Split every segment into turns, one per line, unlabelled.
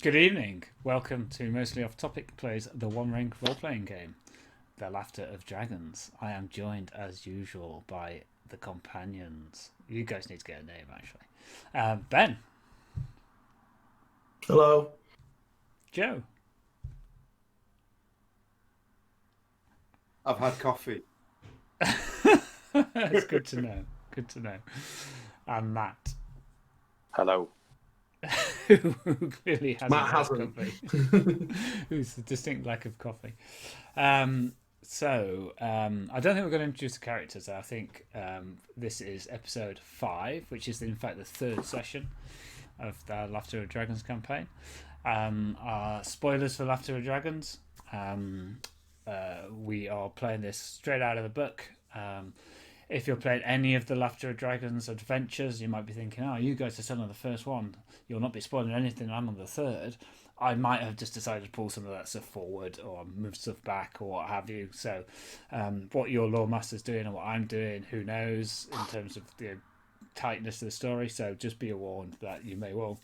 Good evening. Welcome to Mostly Off Topic plays the One Ring role playing game, The Laughter of Dragons. I am joined as usual by the companions. You guys need to get a name actually. Ben,
Hello.
Joe,
I've had coffee.
it's good to know. Good to know. And Matt,
Hello.
who clearly hasn't
Matt
had
hasn't.
coffee, who's a distinct lack of coffee. I don't think we're going to introduce the characters. I think this is episode 5, which is in fact the third session of the Laughter of Dragons campaign. Spoilers for Laughter of Dragons. We are playing this straight out of the book. If you're playing any of the Laughter of Dragons adventures, you might be thinking, oh, you guys are still on the first one. You'll not be spoiling anything. I'm on the third. I might have just decided to pull some of that stuff forward or move stuff back or what have you. So what your Lore Master's doing and what I'm doing, who knows in terms of the tightness of the story. So just be warned that you may well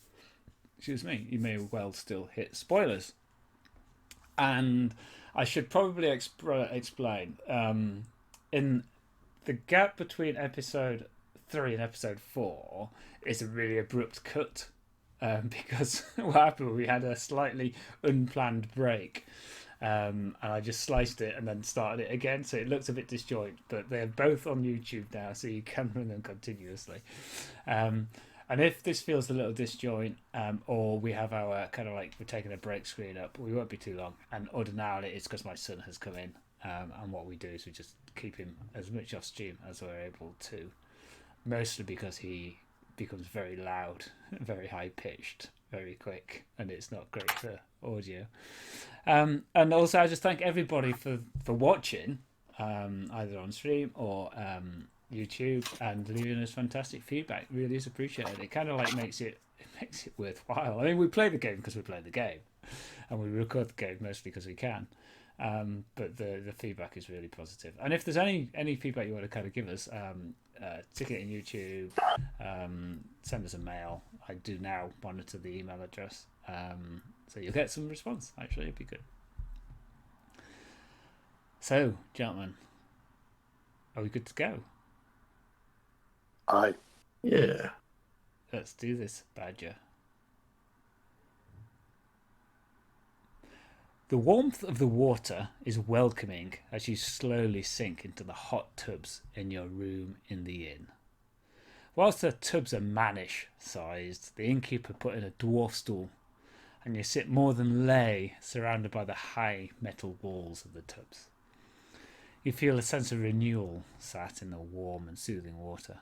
still hit spoilers. And I should probably explain in the gap between episode 3 and episode 4 is a really abrupt cut because what happened, we had a slightly unplanned break, and I just sliced it and then started it again, so it looks a bit disjoint, but they're both on YouTube now, so you can run them continuously. And if this feels a little disjoint, or we have our kind of like we're taking a break screen up, we won't be too long. And ordinarily it's because my son has come in, and what we do is we just keep him as much off stream as we're able to, mostly because he becomes very loud, very high pitched, very quick, and it's not great for audio. And also I just thank everybody for watching, either on stream or YouTube, and leaving us fantastic feedback. Really is appreciated. It kind of like makes it worthwhile. I mean, we play the game because we play the game, and we record the game mostly because we can. But the feedback is really positive. And if there's any feedback you want to kind of give us, stick it in YouTube, send us a mail. I do now monitor the email address, so you'll get some response. Actually, it'd be good. So, gentlemen, are we good to go?
Aye.
Yeah.
Let's do this, Badger. The warmth of the water is welcoming as you slowly sink into the hot tubs in your room in the inn. Whilst the tubs are mannish sized, the innkeeper put in a dwarf stool, and you sit more than lay, surrounded by the high metal walls of the tubs. You feel a sense of renewal sat in the warm and soothing water,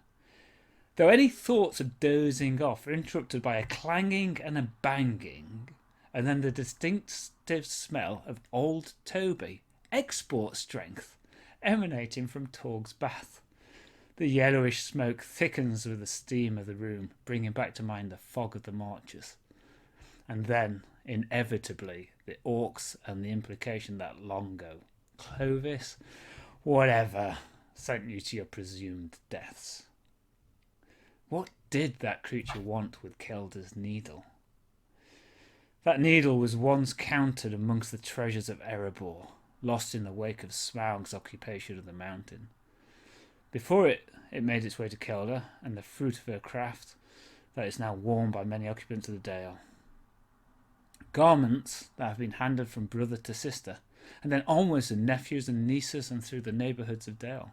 though any thoughts of dozing off are interrupted by a clanging and a banging, and then the distinctive smell of old Toby, export strength, emanating from Torg's bath. The yellowish smoke thickens with the steam of the room, bringing back to mind the fog of the marches. And then, inevitably, the orcs and the implication that Longo, Clovis, whatever, sent you to your presumed deaths. What did that creature want with Kelda's needle? That needle was once counted amongst the treasures of Erebor, lost in the wake of Smaug's occupation of the mountain. Before it made its way to Kelda, and the fruit of her craft that is now worn by many occupants of the Dale. Garments that have been handed from brother to sister, and then onwards to nephews and nieces and through the neighbourhoods of Dale.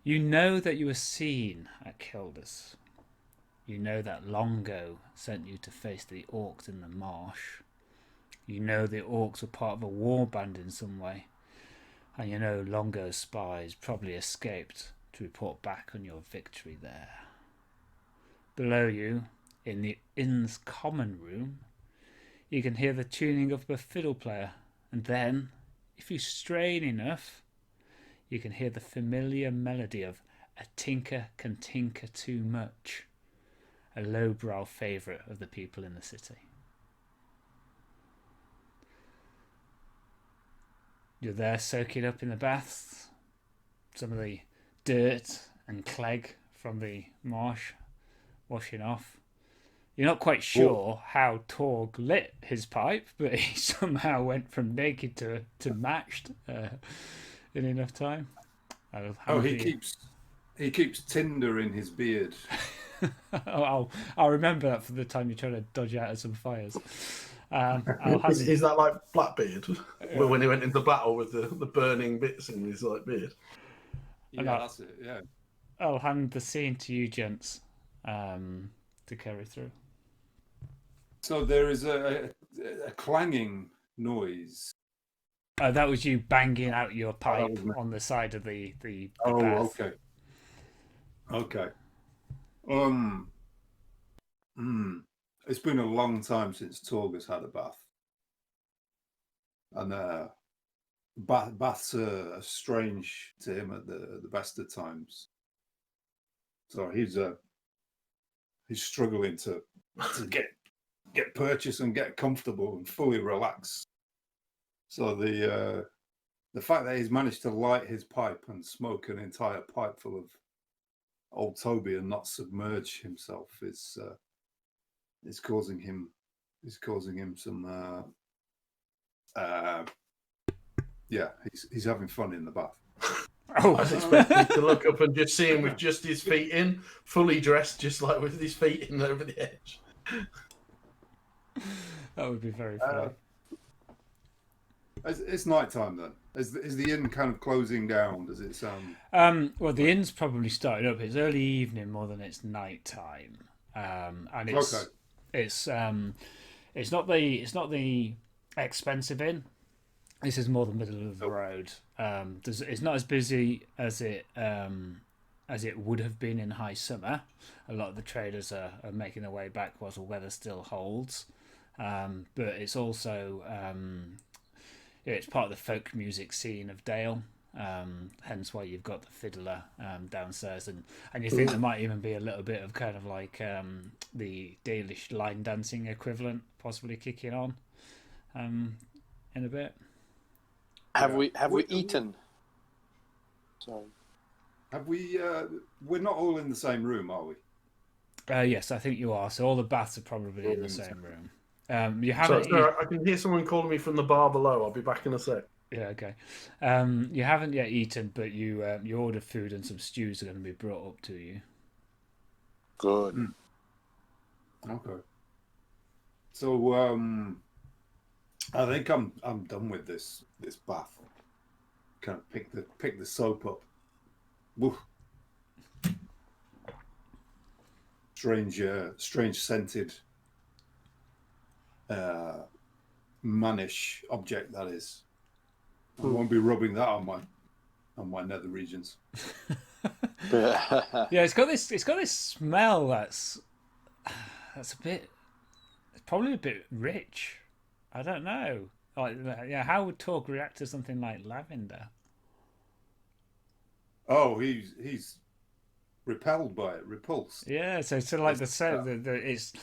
You know that you were seen at Kelda's. You know that Longo sent you to face the orcs in the marsh. You know the orcs were part of a war band in some way. And you know Longo's spies probably escaped to report back on your victory there. Below you, in the inn's common room, you can hear the tuning of a fiddle player. And then, if you strain enough, you can hear the familiar melody of A Tinker Can Tinker Too Much, a lowbrow favourite of the people in the city. You're there soaking up in the baths, some of the dirt and clegg from the marsh washing off. You're not quite sure how Torg lit his pipe, but he somehow went from naked to matched in enough time.
Oh, he keeps tinder in his beard.
I'll remember that for the time you try to dodge out of some fires. I'll hazard.
Is that like Blackbeard when he went into battle with the burning bits in his like beard?
Yeah, that's it. Yeah.
I'll hand the scene to you, gents, to carry through.
So there is a clanging noise.
That was you banging out your pipe on the side of the
Oh,
bath.
okay. Okay. It's been a long time since Torg has had a bath, and baths are strange to him at the best of times. So he's struggling to get purchased and get comfortable and fully relax. So the fact that he's managed to light his pipe and smoke an entire pipe full of old Toby and not submerge himself is causing him some he's having fun in the bath.
I was expecting to look up and just see him with just his feet in, fully dressed, just like with his feet in over the edge.
That would be very funny.
It's night time then. Is the inn kind of closing down? Does it sound?
Well, the inn's probably started up. It's early evening more than it's night time, and it's not the expensive inn. This is more the middle of the road. It's not as busy as it would have been in high summer. A lot of the traders are making their way back whilst the weather still holds. But it's also it's part of the folk music scene of Dale. Hence why you've got the fiddler downstairs, and you think there might even be a little bit of kind of like the Dalish line dancing equivalent possibly kicking on in a bit.
Have we eaten? Sorry.
Have we? We're not all in the same room, are we?
Yes, I think you are. So all the baths are probably in the same room. You haven't.
I can hear someone calling me from the bar below. I'll be back in a sec.
Yeah, okay. You haven't yet eaten, but you ordered food and some stews are going to be brought up to you.
Good.
Okay. So I think I'm done with this bath. Kind of pick the soap up. Woof. Strange scented mannish object that is. I won't be rubbing that on my nether regions.
Yeah, it's got this smell that's probably a bit rich. I don't know. Like, yeah, how would Torg react to something like lavender?
Oh, he's repelled by it, repulsed.
Yeah, so like the soap, it's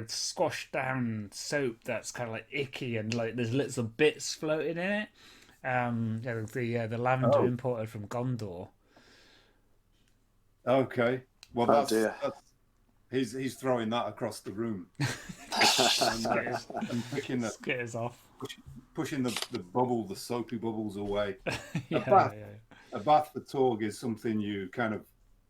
squashed down soap that's kind of like icky and like there's little bits floating in it. The lavender imported from Gondor.
Okay, well he's throwing that across the room and picking the
skitters off,
pushing the soapy bubbles away.
A
bath for Torg is something you kind of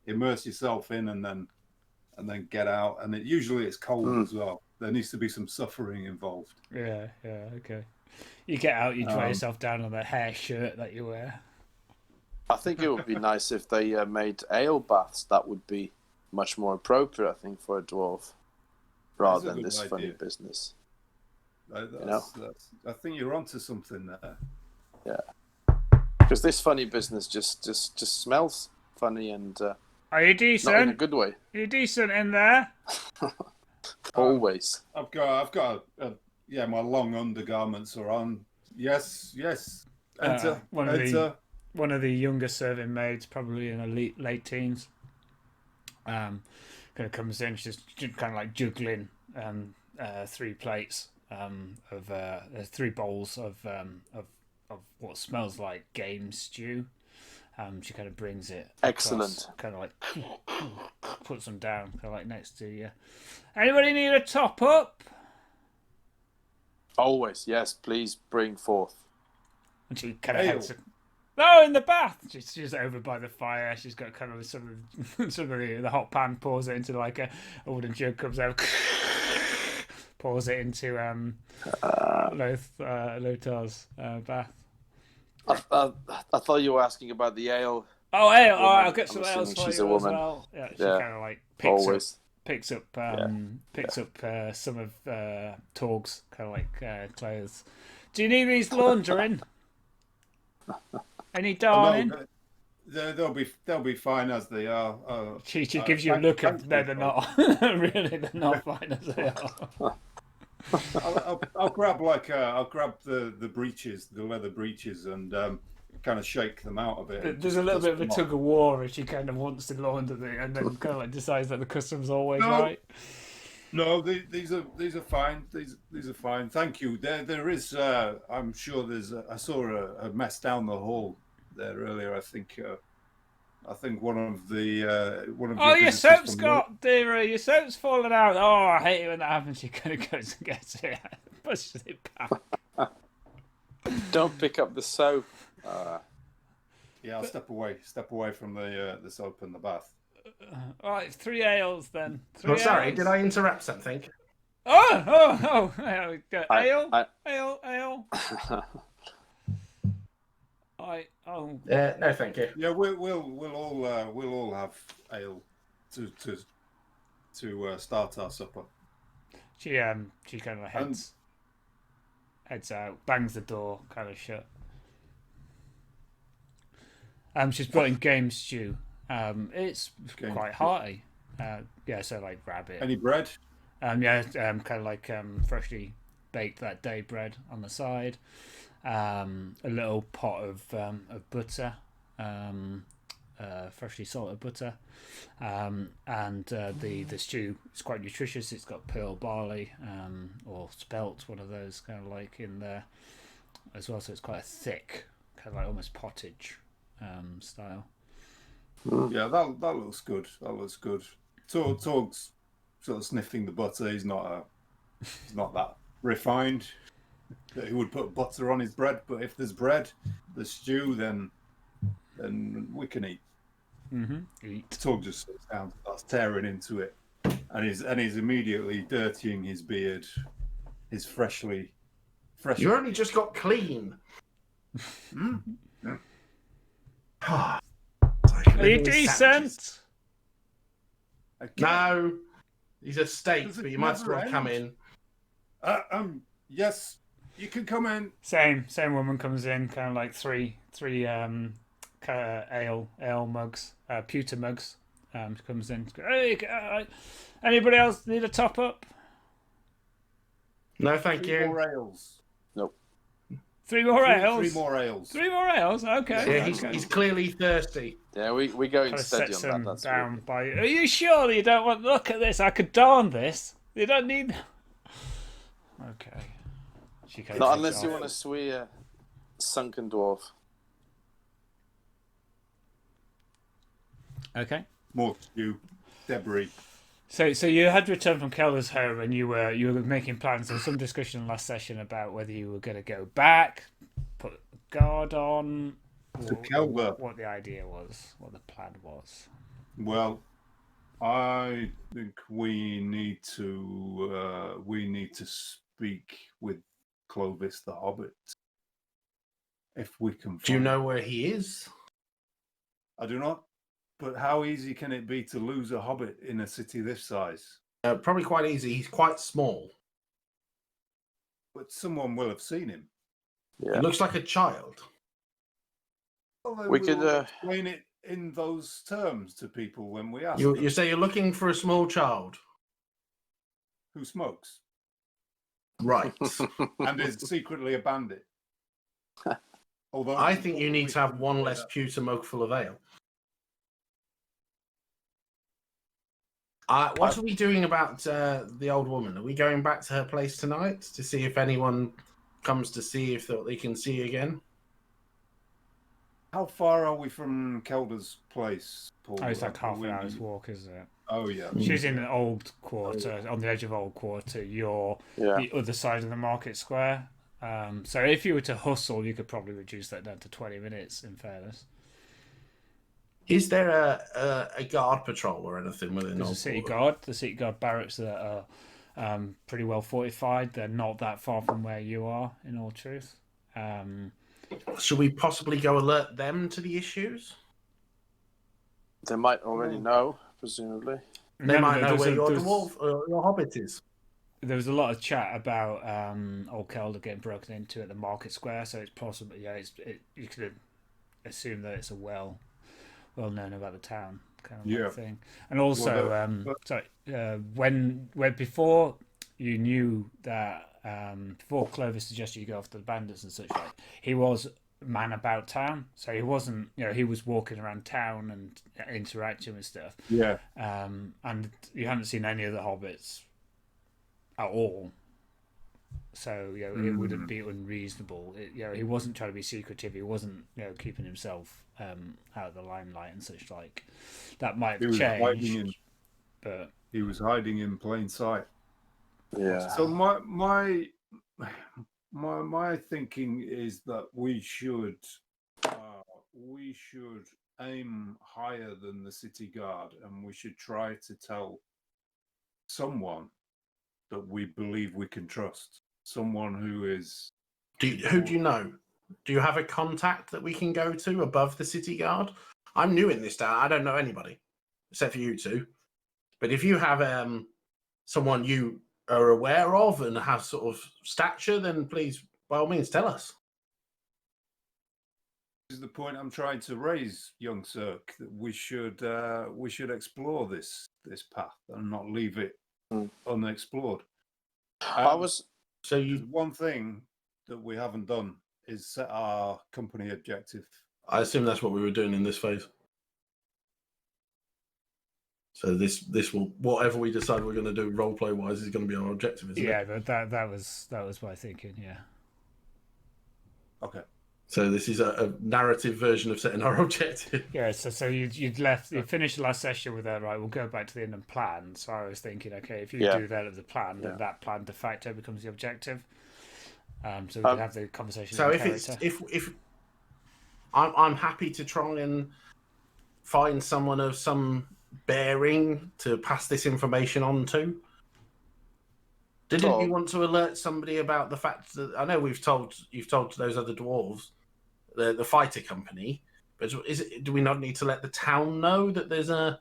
immerse yourself in and then get out, and usually it's cold as well. There needs to be some suffering involved.
Yeah, okay. You get out, you dry yourself down on the hair shirt that you wear.
I think it would be nice if they made ale baths. That would be much more appropriate, I think, for a dwarf, rather than this funny business.
I think you're onto something there.
Yeah, because this funny business just smells funny and.
Are you decent?
Not in a good way.
Are you decent in there?
Always.
I've got my long undergarments are on. Yes. Enter.
One of the younger serving maids, probably in her late teens, kind of comes in. She's kind of like juggling 3 plates of 3 bowls of what smells like game stew. She kind of brings it.
Excellent.
Kind of like puts them down, kind of like next to you. Anybody need a top up?
Always, yes. Please bring forth.
And she kind of heads. No, in the bath. She's over by the fire. She's got kind of some of the hot pan. Pours it into like a wooden jug. Comes out. Pours it into Loftar's bath.
I thought you were asking about the ale.
Oh, ale!
Woman.
I'll get some
I'm
ales for
she's
you
a
as
woman.
well. Yeah, she
Yeah.
kind of like
Always.
picks up some of Torg's kind of like clothes. Do you need these laundering? Any darning?
No, they'll be fine as they are.
She gives you a look of no, they're not. Really, they're not fine as they are.
I'll grab the breeches, the leather breeches, and kind of shake them out a bit.
There's a little bit of a tug of war if she kind of wants to launder it, and then kind of like decides that the customs always right.
No, these are fine. These are fine. Thank you. There is. I'm sure there's. I saw a mess down the hall there earlier. I think one of the.
Oh, your soap's got dearer. Your soap's fallen out. Oh, I hate it when that happens. She kind of goes and gets it, pushes it back.
Don't pick up the soap.
Yeah, I'll step away from the soap and the bath.
All right, 3 ales then.
Sorry, did I interrupt something?
Oh! Ale.
No, thank you.
Yeah, we'll all have ale to start our supper.
She kind of heads out, bangs the door, kind of shut. She's brought in game stew. It's quite hearty. So like rabbit.
Any bread?
Kind of like freshly baked that day bread on the side. A little pot of butter, freshly salted butter, and the stew is quite nutritious. It's got pearl barley or spelt, one of those kind of like in there as well. So it's quite a thick, kind of like almost pottage style.
Yeah, that looks good. Torg's sort of sniffing the butter. He's not that refined that he would put butter on his bread. But if there's bread, the stew, then we can eat.
Eat.
Torg just sits down, starts tearing into it, and he's immediately dirtying his beard. His freshly.
You only just got clean.
Yeah. Are you decent?
No, he's a steak, but you might as well come in.
Yes, you can come in.
Same woman comes in, kind of like three ale mugs, pewter mugs. Comes in. Hey, anybody else need a top up?
No, thank you.
3 more ales.
Nope.
3 more ales.
3 more ales.
3 more ales. Okay.
Yeah, he's clearly thirsty.
Yeah, we go in steady
set
on that. That's
down by. Are you sure you don't want? Look at this. I could darn this. You don't need. Okay.
Not unless you want to swear sunken dwarf.
Okay.
More stew, debris.
So you had returned from Kelder's home, and you were making plans. There was some discussion in the last session about whether you were going to go back, put guard on,
To Kelder.
what the idea was, what the plan was.
Well, I think we need to speak with Clovis the Hobbit. If we can.
Do you know where he is?
I do not. But how easy can it be to lose a hobbit in a city this size?
Probably quite easy. He's quite small.
But someone will have seen him.
Yeah.
He looks like a child.
Well,
We
will
could
explain it in those terms to people when we ask
You
them
say you're looking for a small child.
who smokes
Right.
and is secretly a bandit. Although
I think you need to have one less pewter mug full of ale. What are we doing about the old woman? Are we going back to her place tonight to see if anyone comes to see if they can see again?
How far are we from Kelda's place, Paul?
Oh, it's like half an hour's walk, isn't it?
Oh, yeah.
She's in an old quarter, on the edge of old quarter. You're the other side of the market square. So if you were to hustle, you could probably reduce that down to 20 minutes, in fairness.
Is there a guard patrol or anything within
There's a city guard. The city guard barracks that are pretty well fortified. They're not that far from where you are, in all truth.
Should we possibly go alert them to the issues?
They might already know, presumably.
They might know where your dwarf or your hobbit is.
There was a lot of chat about Old Kelda getting broken into at the market square, so it's possible. Yeah, you could assume that it's a well known about the town kind of thing. And also, when before you knew that before Clovis suggested you go after the bandits and such like, he was man about town, so he wasn't, he was walking around town and interacting with stuff.
Yeah.
And you haven't seen any of the hobbits at all, so it wouldn't be unreasonable. He wasn't trying to be secretive. He wasn't keeping himself out of the limelight and such like. That might have changed, but
he was hiding in plain sight.
Yeah.
So my thinking is that we should aim higher than the city guard, and we should try to tell someone that we believe we can trust. Someone who is.
Who do you know? Do you have a contact that we can go to above the city guard? I'm new in this town. I don't know anybody except for you two. But if you have someone you are aware of and have sort of stature, then please, by all means, tell us.
This is the point I'm trying to raise, young Sirk, that we should explore this path and not leave it unexplored. One thing that we haven't done is set our company objective.
I assume that's what we were doing in this phase. So this will, whatever we decide we're going to do roleplay wise, is going to be our objective, isn't it?
Yeah, that was my thinking. Yeah.
Okay.
So this is a narrative version of setting our objective.
Yeah. So you finished the last session with that, right? We'll go back to the end and plan. So I was thinking, okay, if you do that as the plan, then that plan de facto becomes the objective. So we can have the conversation.
So if I'm happy to try and find someone of some bearing to pass this information on to. Didn't you want to alert somebody about the fact that I know you've told those other dwarves, the fighter company, but do we not need to let the town know that there's an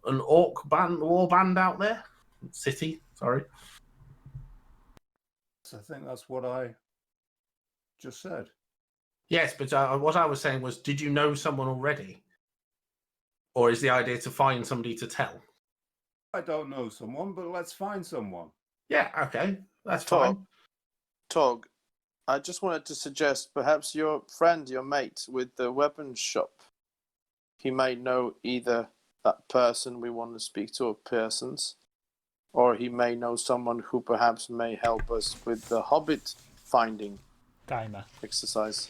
orc war band out there? City, sorry.
I think that's what I just said.
Yes, but what I was saying was, did you know someone already? Or is the idea to find somebody to tell?
I don't know someone, but let's find someone.
Yeah, okay. That's fine.
Torg, I just wanted to suggest perhaps your friend, your mate with the weapons shop, he may know either that person we want to speak to or persons, or he may know someone who perhaps may help us with the hobbit finding exercise.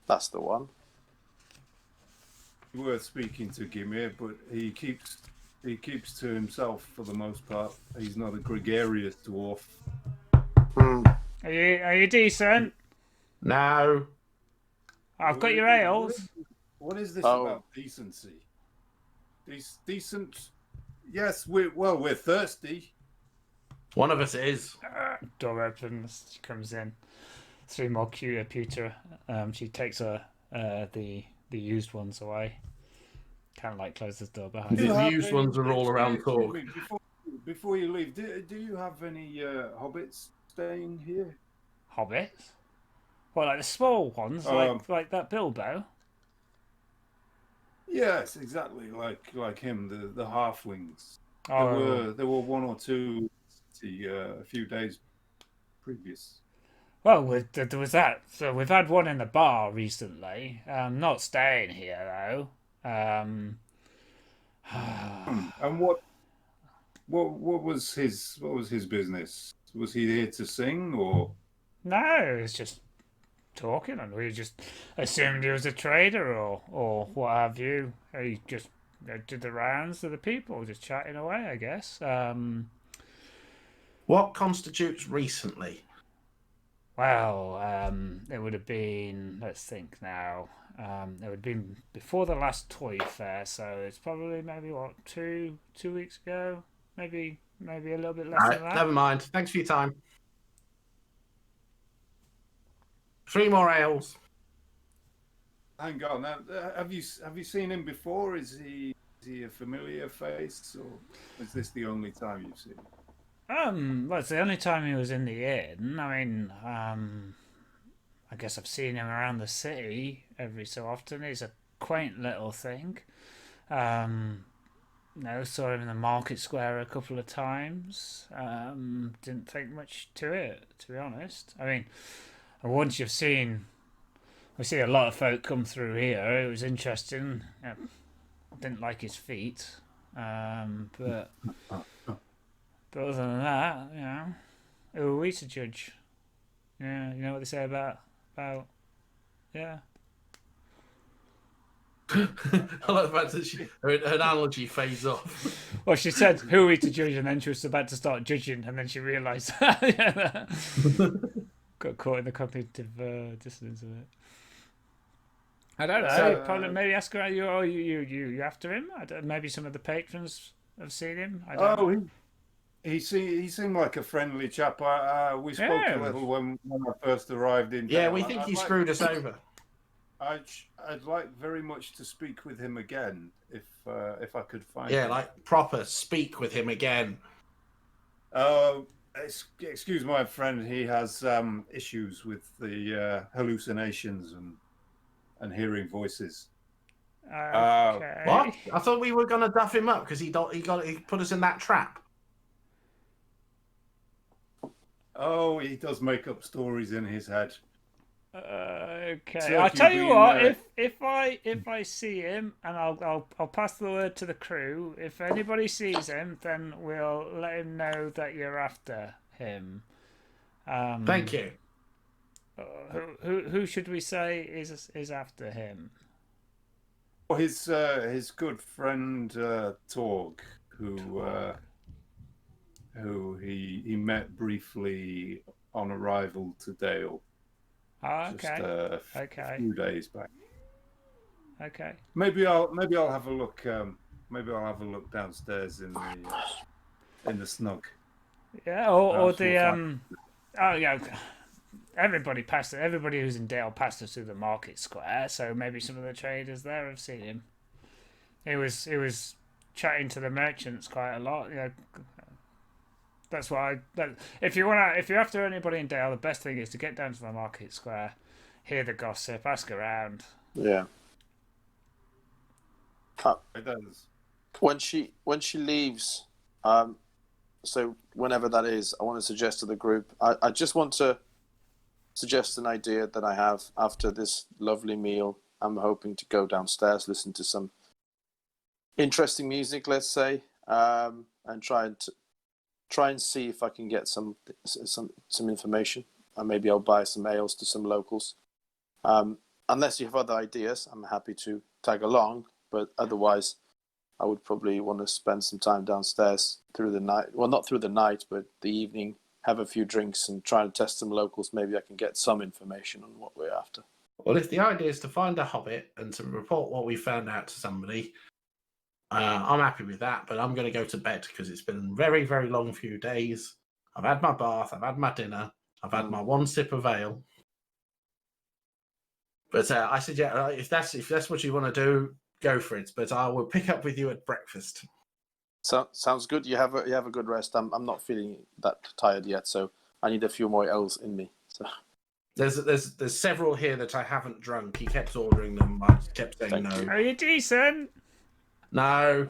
That's the one.
Worth speaking to Gimir, but he keeps to himself for the most part. He's not a gregarious dwarf.
Are you decent?
No.
I've got your ales.
What is this about decency? Decent? Yes, we're thirsty.
One of us is.
Door opens. She comes in. 3 more pewter. She takes the used ones away. Kind of like closes the door behind.
The used ones are all around Torg.
Before you leave, do you have any hobbits staying here?
Hobbits? What, like the small ones, like that Bilbo?
Yes, exactly, like him, the halflings.
Oh.
There were 1 or 2 a few days previous.
Well, there was that. So we've had one in the bar recently. Not staying here though.
And what was his business? Was he here to sing or?
No, it's just talking, and we just assumed he was a trader or what have you. He just did the rounds of the people, just chatting away, I guess.
What constitutes recently?
Well, it would have been, let's think now, it would have been before the last toy fair, so it's probably maybe, what, two weeks ago? Maybe a little bit less than that.
Never mind. Thanks for your time. 3 more ales.
Hang on. Now, have you seen him before? Is he a familiar face, or is this the only time you've seen him?
Well, it's the only time he was in the inn. I mean, I guess I've seen him around the city every so often. He's a quaint little thing. Saw him in the market square a couple of times. Didn't think much to it, to be honest. I mean, once we see a lot of folk come through here. It was interesting. Didn't like his feet, but other than that, who are we to judge? Yeah, you know what they say about yeah.
I like the fact that her analogy fades off.
Well, she said, "Who are we to judge?" and then she was about to start judging, and then she realised got caught in the cognitive dissonance of it. I don't know. Probably maybe ask her. You after him? Maybe some of the patrons have seen him. I don't know.
He seemed like a friendly chap. We spoke a little when I first arrived in.
Yeah, we think he screwed us over.
I'd like very much to speak with him again if I could find.
Yeah,
him.
like proper speak with him again.
Excuse my friend. He has issues with the hallucinations and hearing voices.
Okay.
What? I thought we were gonna duff him up because he put us in that trap.
Oh, he does make up stories in his head.
Okay,
Sirk,
I'll tell you what.
If
If I see him, and I'll pass the word to the crew. If anybody sees him, then we'll let him know that you're after him.
Thank you.
Who should we say is after him?
Well, his good friend Torg, who he met briefly on arrival to Dale.
Oh, okay.
Just a few days back.
Okay.
Maybe I'll have a look. Maybe I'll have a look downstairs in the snug.
Yeah, or the Oh yeah. Everybody passed it. Everybody who's in Dale passed us through the market square. So maybe some of the traders there have seen him. He was chatting to the merchants quite a lot. That's why. If you're after anybody in Dale, the best thing is to get down to the market square, hear the gossip, ask around.
Yeah.
It does.
When she leaves, so whenever that is, I want to suggest to the group. I just want to suggest an idea that I have after this lovely meal. I'm hoping to go downstairs, listen to some interesting music, let's say, and try and see if I can get some information. And maybe I'll buy some ales to some locals. Unless you have other ideas, I'm happy to tag along. But otherwise, I would probably want to spend some time downstairs through the night. Well, not through the night, but the evening. Have a few drinks and try and test some locals. Maybe I can get some information on what we're after.
Well, if the idea is to find a hobbit and to report what we found out to somebody, I'm happy with that. But I'm going to go to bed because it's been a very, very long few days. I've had my bath. I've had my dinner. I've had my one sip of ale. But I suggest if that's what you want to do, go for it. But I will pick up with you at breakfast.
So, sounds good. You have a good rest. I'm not feeling that tired yet, so I need a few more ales in me. So
there's several here that I haven't drunk. He kept ordering them. I kept saying no.
Are you decent?
No.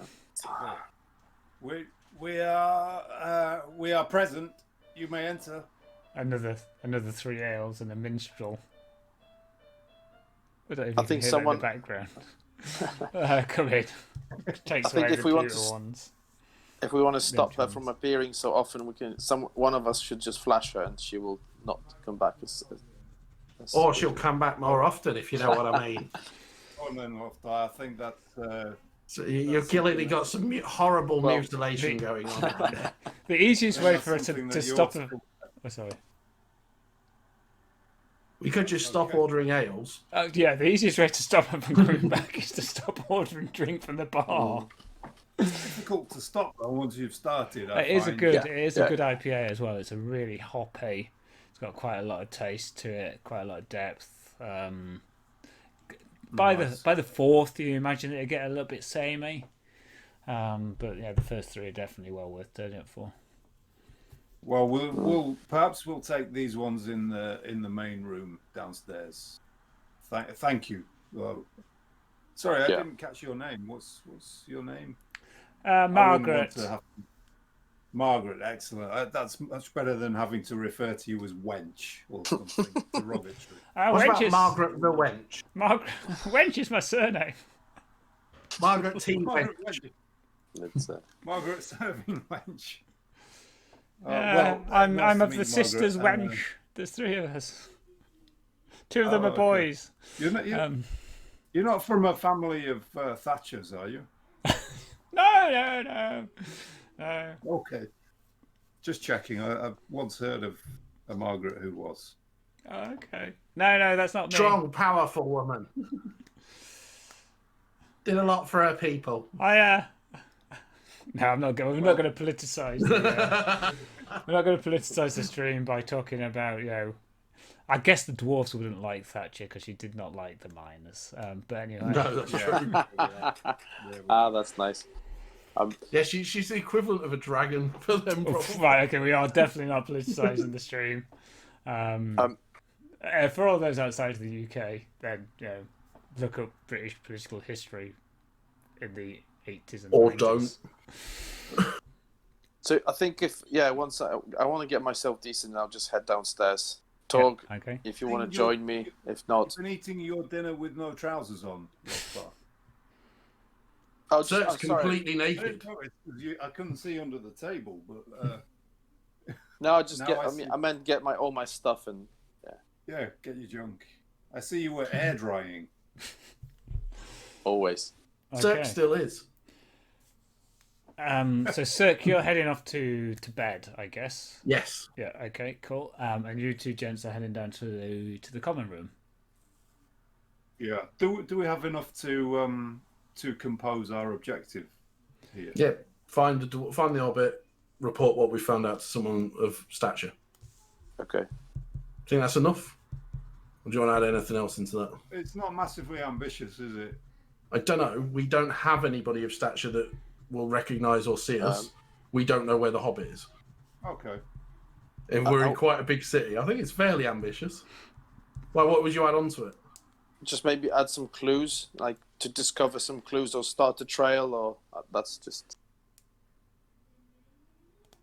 We are present. You may enter.
Another 3 ales and a minstrel.
I think someone
in the background. Come in. Takes
I think if we want to
ones.
If we want to stop her from appearing so often, we can. One of us should just flash her, and she will not come back as
Or she'll come back more often, if you know what I mean.
Oh, no, Loftar, I think that's...
So you've clearly got some horrible
Well,
mutilation going on.
The easiest way
that's
for her
something
to
that you
stop
also-
her. Oh, sorry.
We could just stop
Okay.
ordering ales.
Yeah, the easiest way to stop her from coming back is to stop ordering drink from the bar.
It's difficult to stop though once you've started.
It is a good
Yeah.
IPA as well. It's a really hoppy. It's got quite a lot of taste to it, quite a lot of depth. By the fourth, you imagine it'll get a little bit samey. But yeah, the first three are definitely well worth doing it for.
Well, we'll perhaps we'll take these ones in the main room downstairs. Thank you. Well, sorry, I didn't catch your name. What's your name?
Margaret.
Margaret, excellent. That's much better than having to refer to you as wench or something derogatory.
What about Margaret the Wench?
Margaret Wench is my surname.
Margaret T.
Margaret
Wench.
wench. Margaret serving wench.
I'm
nice to
of
meet
the
you,
sisters
Margaret.
wench. There's three of us. Two of them are
okay.
boys.
You're not from a family of Thatchers, are you?
No.
Okay. Just checking. I've once heard of a Margaret who was.
Okay. No, that's not me.
Strong, powerful woman. Did a lot for her people.
No, I'm not going. We're not going to politicize. We're not going to politicize the stream by talking about I guess the dwarves wouldn't like Thatcher because she did not like the miners. But anyway.
No, that's true.
That's nice.
Yeah, she's the equivalent of a dragon for them.
Right, okay, we are definitely not politicising the stream. For all those outside of the UK, then look up British political history in the 80s and 90s.
Or don't.
So I think once I want to get myself decent, I'll just head downstairs. Torg,
okay.
if you want to join me, if not,
You've been eating your dinner with no trousers on.
Sirk's completely naked.
I couldn't see under the table, but
no, I meant get all my stuff and
yeah, get your junk. I see you were air drying.
Always.
Sirk still is.
So Sirk, you're heading off to bed, I guess.
Yes.
Yeah. Okay. Cool. And you two gents are heading down to the common room.
Yeah. Do we have enough to compose our objective here?
Yeah. Find the orbit. Report what we found out to someone of stature.
Okay.
Think that's enough? Or do you want to add anything else into that?
It's not massively ambitious, is it?
I don't know. We don't have anybody of stature that will recognise or see us. We don't know where the Hobbit is.
Okay.
And we're in quite a big city. I think it's fairly ambitious. Well, what would you add on to it?
Just maybe add some clues, like to discover some clues or start a trail, or that's just...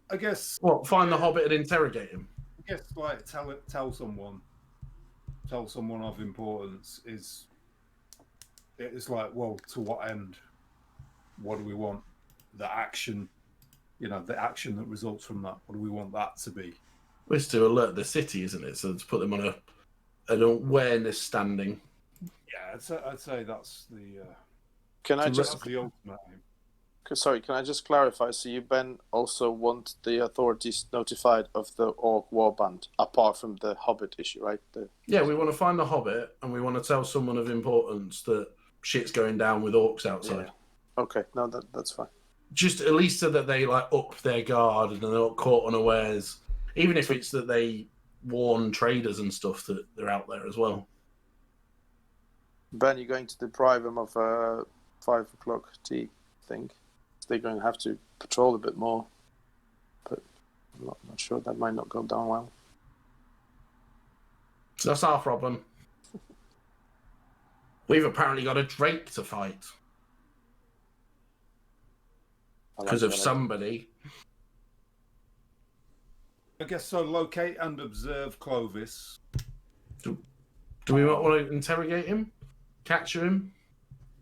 I guess...
What, find the Hobbit and interrogate him?
I guess, like, tell someone of importance is... It's like, well, to what end? What do we want? The action, the action that results from that. What do we want that to be?
Well, it's to alert the city, isn't it? So to put them on an awareness standing.
Yeah, I'd say that's the...
That's
the ultimate aim.
Sorry, can I just clarify? So you, Ben, also want the authorities notified of the Orc warband, apart from the Hobbit issue, right?
Yeah, we want to find the Hobbit, and we want to tell someone of importance that shit's going down with orcs outside.
Yeah. Okay, no, that's fine.
Just at least so that they up their guard and they're not caught unawares. Even if it's that they warn traders and stuff that they're out there as well.
Ben, you're going to deprive them of a 5 o'clock tea thing. They're going to have to patrol a bit more. But I'm not sure. That might not go down well.
So that's our problem. We've apparently got a Drake to fight. Because of somebody.
I guess so. Locate and observe Clovis.
Do we want to interrogate him? Capture him?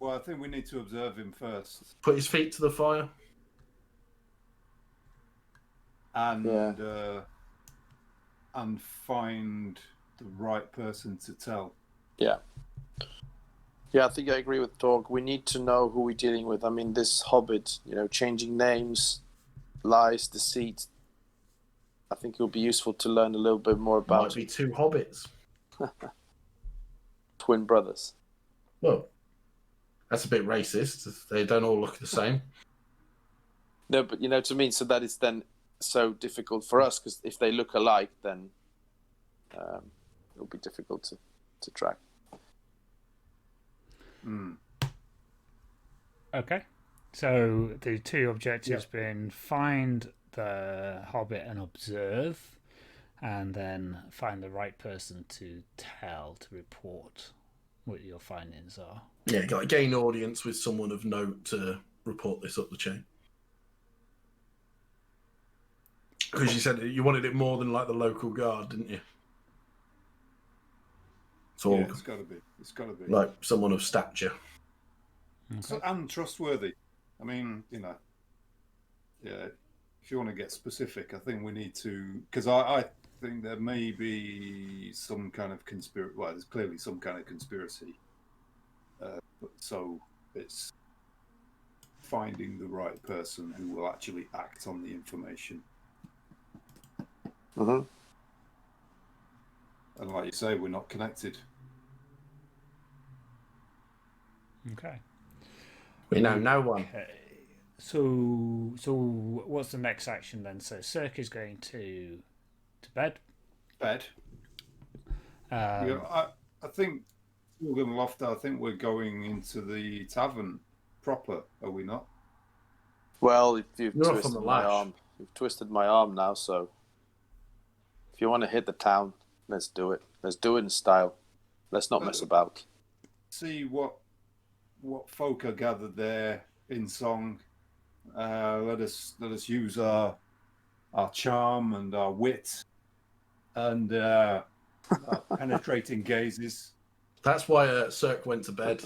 Well, I think we need to observe him first.
Put his feet to the fire?
And find right person to tell.
Yeah. Yeah, I think I agree with Torg. We need to know who we're dealing with. I mean, this hobbit, changing names, lies, deceit. I think it would be useful to learn a little bit more
Might
about
be two hobbits.
twin brothers.
Well, that's a bit racist. They don't all look the same.
No, but to me, so that is then so difficult for us, because if they look alike, then it'll be difficult to track.
Okay. So the two objectives being find the hobbit and observe, and then find the right person to tell, to report what your findings are.
Yeah, gain audience with someone of note to report this up the chain. Because you said you wanted it more than like the local guard, didn't you? So
Yeah, it's got to be. It's got to be.
Like someone of stature.
So, and trustworthy. I mean, yeah, if you want to get specific, I think we need to, because I think there may be some kind of conspiracy. Well, there's clearly some kind of conspiracy. So it's finding the right person who will actually act on the information.
Mm-hmm.
And like you say, we're not connected.
Okay.
We know no one.
Okay. So what's the next action then? So Sirk is going to bed.
Bed. I think Torg and Loftar, I think we're going into the tavern proper, are we not?
Well, if you've
You're off on
twisted
the
my
lash.
arm, you've twisted my arm now. So if you want to hit the town, let's do it. Let's do it in style. Let's not mess about.
See what folk are gathered there in song. Let us use our charm and our wit and our penetrating gazes.
That's why Sirk went to bed.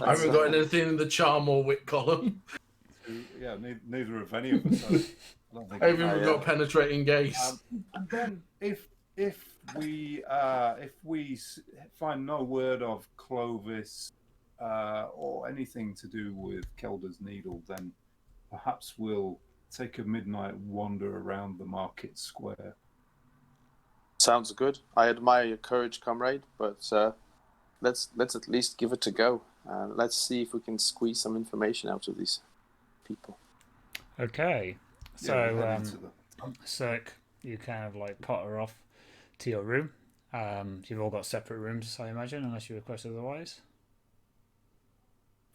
I haven't got anything in the charm or wit column.
Yeah, neither of any of us. I don't think
I haven't even got penetrating gaze.
and then if we find no word of Clovis or anything to do with Kelder's Needle, then perhaps we'll take a midnight wander around the market square.
Sounds good. I admire your courage, comrade, but let's at least give it a go. Let's see if we can squeeze some information out of these people.
Okay.
Yeah,
So
the
Sirk, you kind of like potter off to your room. You've all got separate rooms, I imagine, unless you request otherwise.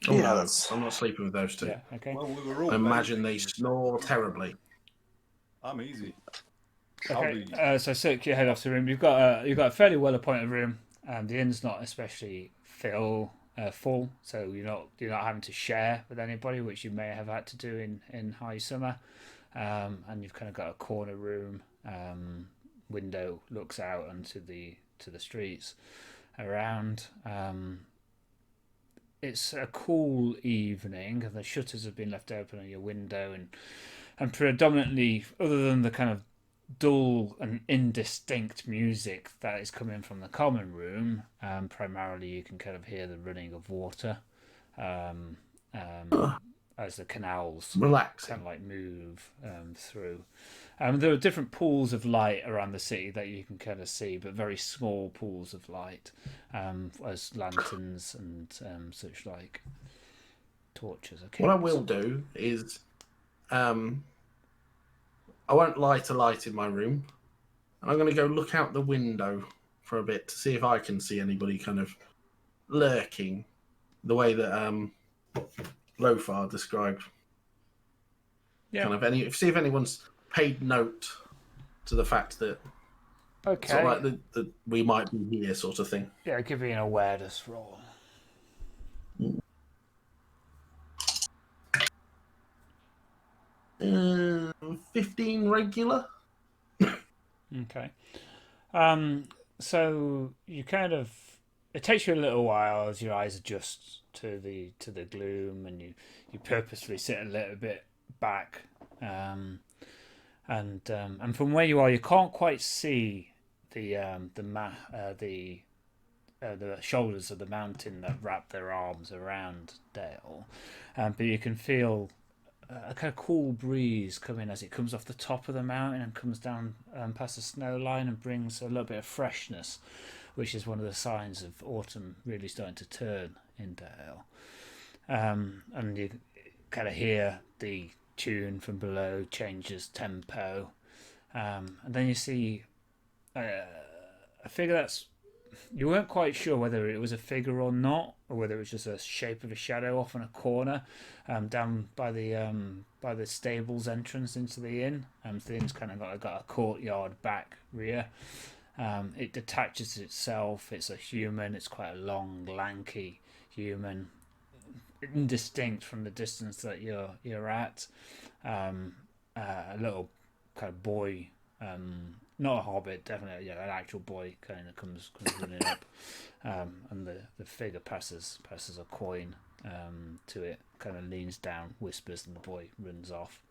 Oh,
Yeah,
no,
that's-
I'm not sleeping with those two.
Yeah. Okay.
well, we were all
I imagine
bathing.
they snore terribly.
I'm easy.
Okay. So Sirk, you head off to the room. You've got a fairly well appointed room. The inn's not especially full, so you're not having to share with anybody, which you may have had to do in high summer. And you've kind of got a corner room. Window looks out onto the streets around. It's a cool evening, and the shutters have been left open on your window, and predominantly, other than the kind of dull and indistinct music that is coming from the common room, primarily you can kind of hear the running of water as the canals
Relaxing.
kind of like move through. There are different pools of light around the city that you can kind of see, but very small pools of light, as lanterns and such like torches. Okay.
What I will do is, I won't light a light in my room. I'm going to go look out the window for a bit to see if I can see anybody kind of lurking, the way that Loftar described.
Yeah.
Kind of see if anyone's paid note to the fact that
Okay.
sort of like the we might be here sort of thing.
Yeah, give me an awareness roll.
15 regular.
Okay. So you kind of, it takes you a little while as your eyes adjust to the gloom, and you purposefully sit a little bit back, and from where you are, you can't quite see the shoulders of the mountain that wrap their arms around Dale, but you can feel a kind of cool breeze coming as it comes off the top of the mountain and comes down past the snow line and brings a little bit of freshness, which is one of the signs of autumn really starting to turn in Dale. And you kind of hear the tune from below changes tempo, and then you see a figure that's, you weren't quite sure whether it was a figure or not, or whether it was just a shape of a shadow off in a corner, down by the stables entrance into the inn. The inn's kind of got a courtyard back rear. It detaches itself. It's a human. It's quite a long, lanky human, indistinct from the distance that you're at. A little kind of boy. Not a hobbit, definitely, an actual boy kind of comes running up, and the figure passes a coin to it, kind of leans down, whispers, and the boy runs off,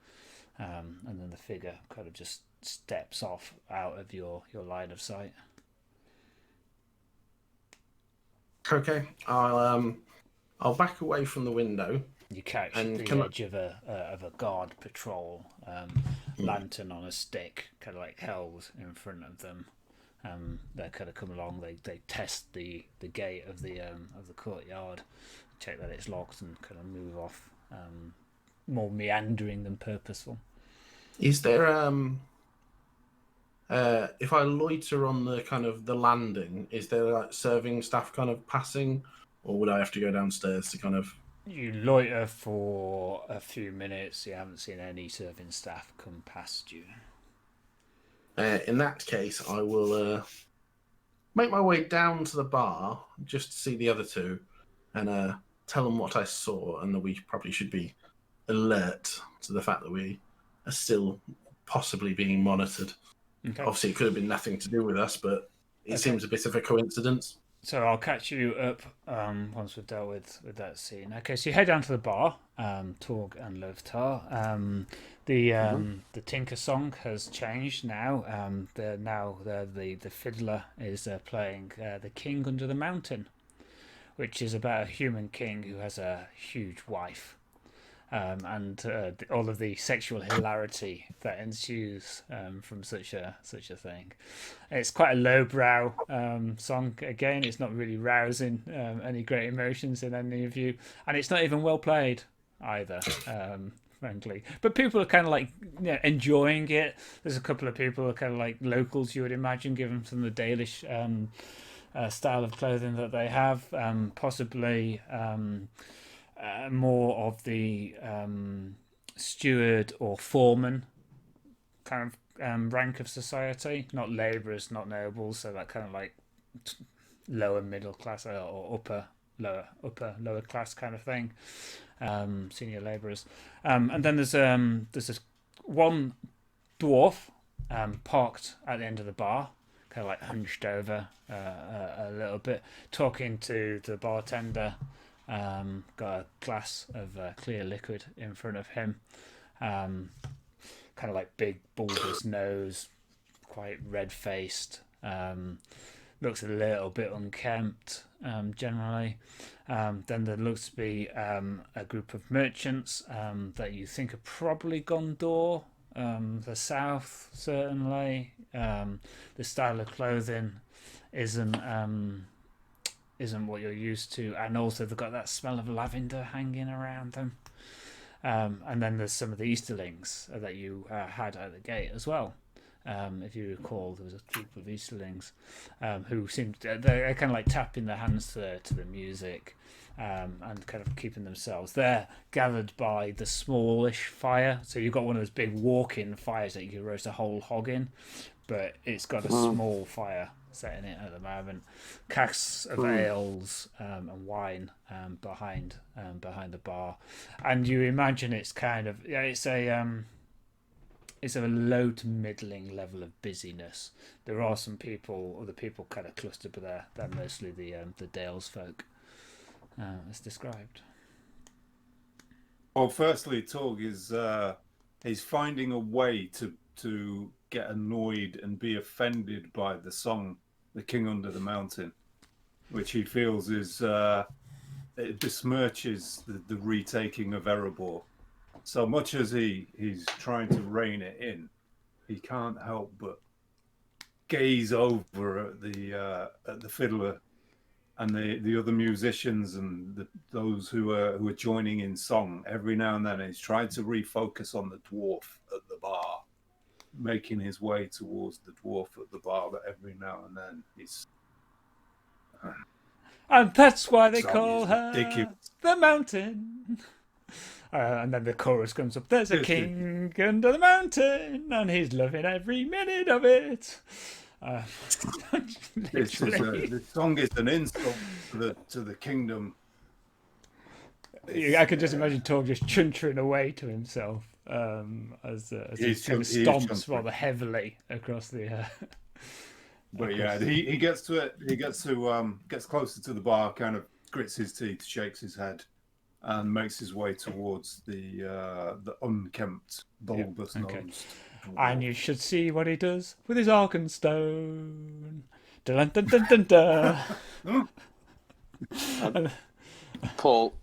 and then the figure kind of just steps off out of your line of sight.
Okay, I'll back away from the window.
You catch the edge of a guard patrol lantern on a stick, kind of like held in front of them. They kind of come along. They test the gate of the courtyard, check that it's locked, and kind of move off. More meandering than purposeful.
Is there if I loiter on the kind of the landing, is there like serving staff kind of passing, or would I have to go downstairs to kind of?
You loiter for a few minutes. You haven't seen any serving staff come past you.
In that case, I will make my way down to the bar just to see the other two and tell them what I saw, and that we probably should be alert to the fact that we are still possibly being monitored.
Okay.
Obviously, it could have been nothing to do with us, but it seems a bit of a coincidence.
So I'll catch you up once we've dealt with that scene. Okay, so you head down to the bar, Torg and Loftar. The Tinker song has changed now. The fiddler is playing The King Under the Mountain, which is about a human king who has a huge wife. And all of the sexual hilarity that ensues from such a thing. It's quite a lowbrow song. Again, it's not really rousing any great emotions in any of you, and it's not even well played either. Frankly, but people are kind of like enjoying it. There's a couple of people who are kind of like locals, you would imagine, given from the Dalish style of clothing that they have, possibly. More of the steward or foreman kind of rank of society, not labourers, not nobles, so that kind of like lower middle class or lower class kind of thing, senior labourers, and then there's this one dwarf parked at the end of the bar, kind of like hunched over a little bit, talking to the bartender. Got a glass of clear liquid in front of him. Kind of like big bulbous nose, quite red-faced. Looks a little bit unkempt generally. Then there looks to be a group of merchants that you think are probably Gondor. The south, certainly. The style of clothing isn't what you're used to, and also they've got that smell of lavender hanging around them. And then there's some of the Easterlings that you had at the gate as well. If you recall, there was a troop of Easterlings who seemed they're kind of like tapping their hands to the music and kind of keeping themselves. They're gathered by the smallish fire, so you've got one of those big walk-in fires that you can roast a whole hog in, but it's got a small fire set in it at the moment. Casks of ales and wine behind the bar, and you imagine it's kind of it's a low to middling level of busyness. There are some people, other people kind of clustered, but they're mostly the Dales folk, as described.
Well, firstly, Torg is he's finding a way to get annoyed and be offended by the song "The King Under the Mountain," which he feels is it besmirches the retaking of Erebor. So much as he's trying to rein it in, he can't help but gaze over at the fiddler and the other musicians and those who are joining in song every now and then. He's trying to refocus on the dwarf at the bar, making his way towards the dwarf at the bar, but every now and then he's
and that's why they
song
call
is
her
ridiculous.
the mountain. And then the chorus comes up. There's a king under the mountain, and he's loving every minute of it.
The song is an insult to the kingdom.
I could just imagine Torg just chuntering away to himself as he kind of stomps rather heavily across the.
But yeah, he gets to it. He gets closer to the bar, kind of grits his teeth, shakes his head, and makes his way towards the unkempt, bulbous nosed.
And you should see what he does with his Arkenstone. Dun dun dun dun dun.
Paul,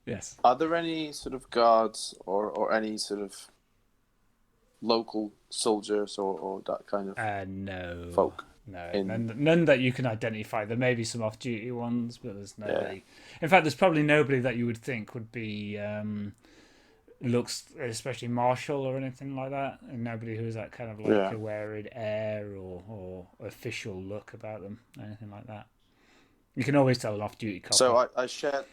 yes.
Are there any sort of guards or any sort of local soldiers or that kind of
no
folk?
No, none that you can identify. There may be some off-duty ones, but there's nobody. Yeah. In fact, there's probably nobody that you would think would be looks especially martial or anything like that, and nobody who has that kind of like a wearied air or official look about them, anything like that. You can always tell an off-duty cop.
So I shared.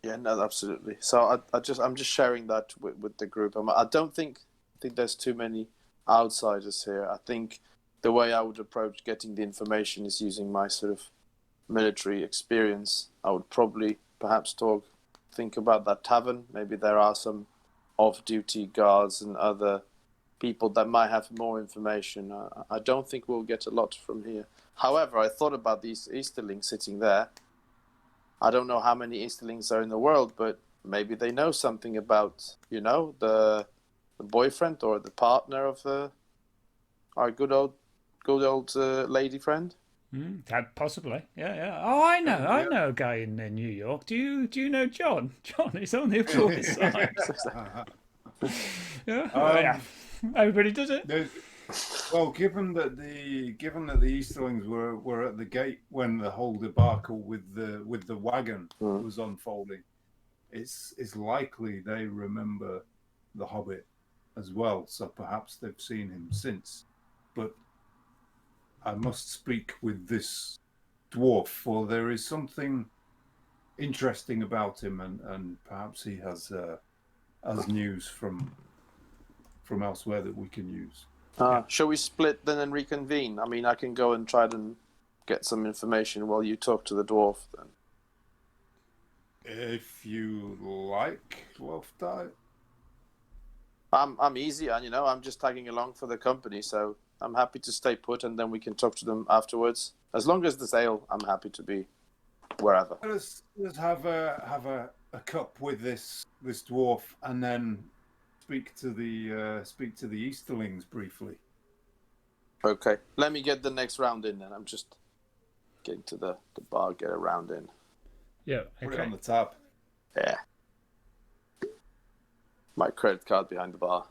Yeah, no, absolutely. So I'm just sharing that with the group. I don't think there's too many outsiders here. I think the way I would approach getting the information is using my sort of military experience. I would probably perhaps think about that tavern. Maybe there are some off-duty guards and other people that might have more information. I don't think we'll get a lot from here. However, I thought about these Easterlings sitting there. I don't know how many Easterlings are in the world, but maybe they know something about, the boyfriend or the partner of our good old lady friend.
Possibly, yeah. Oh, I know a guy in New York. Do you know John? John is on the Upper West Side. Yeah, everybody does it.
Well, given that the Easterlings were at the gate when the whole debacle with the wagon was unfolding, it's likely they remember the Hobbit as well. So perhaps they've seen him since. But I must speak with this dwarf, for there is something interesting about him, and perhaps he has news from elsewhere that we can use.
Shall we split then and reconvene? I mean, I can go and try and get some information while you talk to the dwarf then.
If you like, Loftar.
I'm easy, and I'm just tagging along for the company, so I'm happy to stay put, and then we can talk to them afterwards. As long as there's ale, I'm happy to be wherever.
Let's have a cup with this dwarf, and then speak to the Easterlings briefly.
Okay, let me get the next round in, then. I'm just getting to the bar, get a round in.
Yeah,
okay. Put it on the tab.
Yeah. My credit card behind the bar.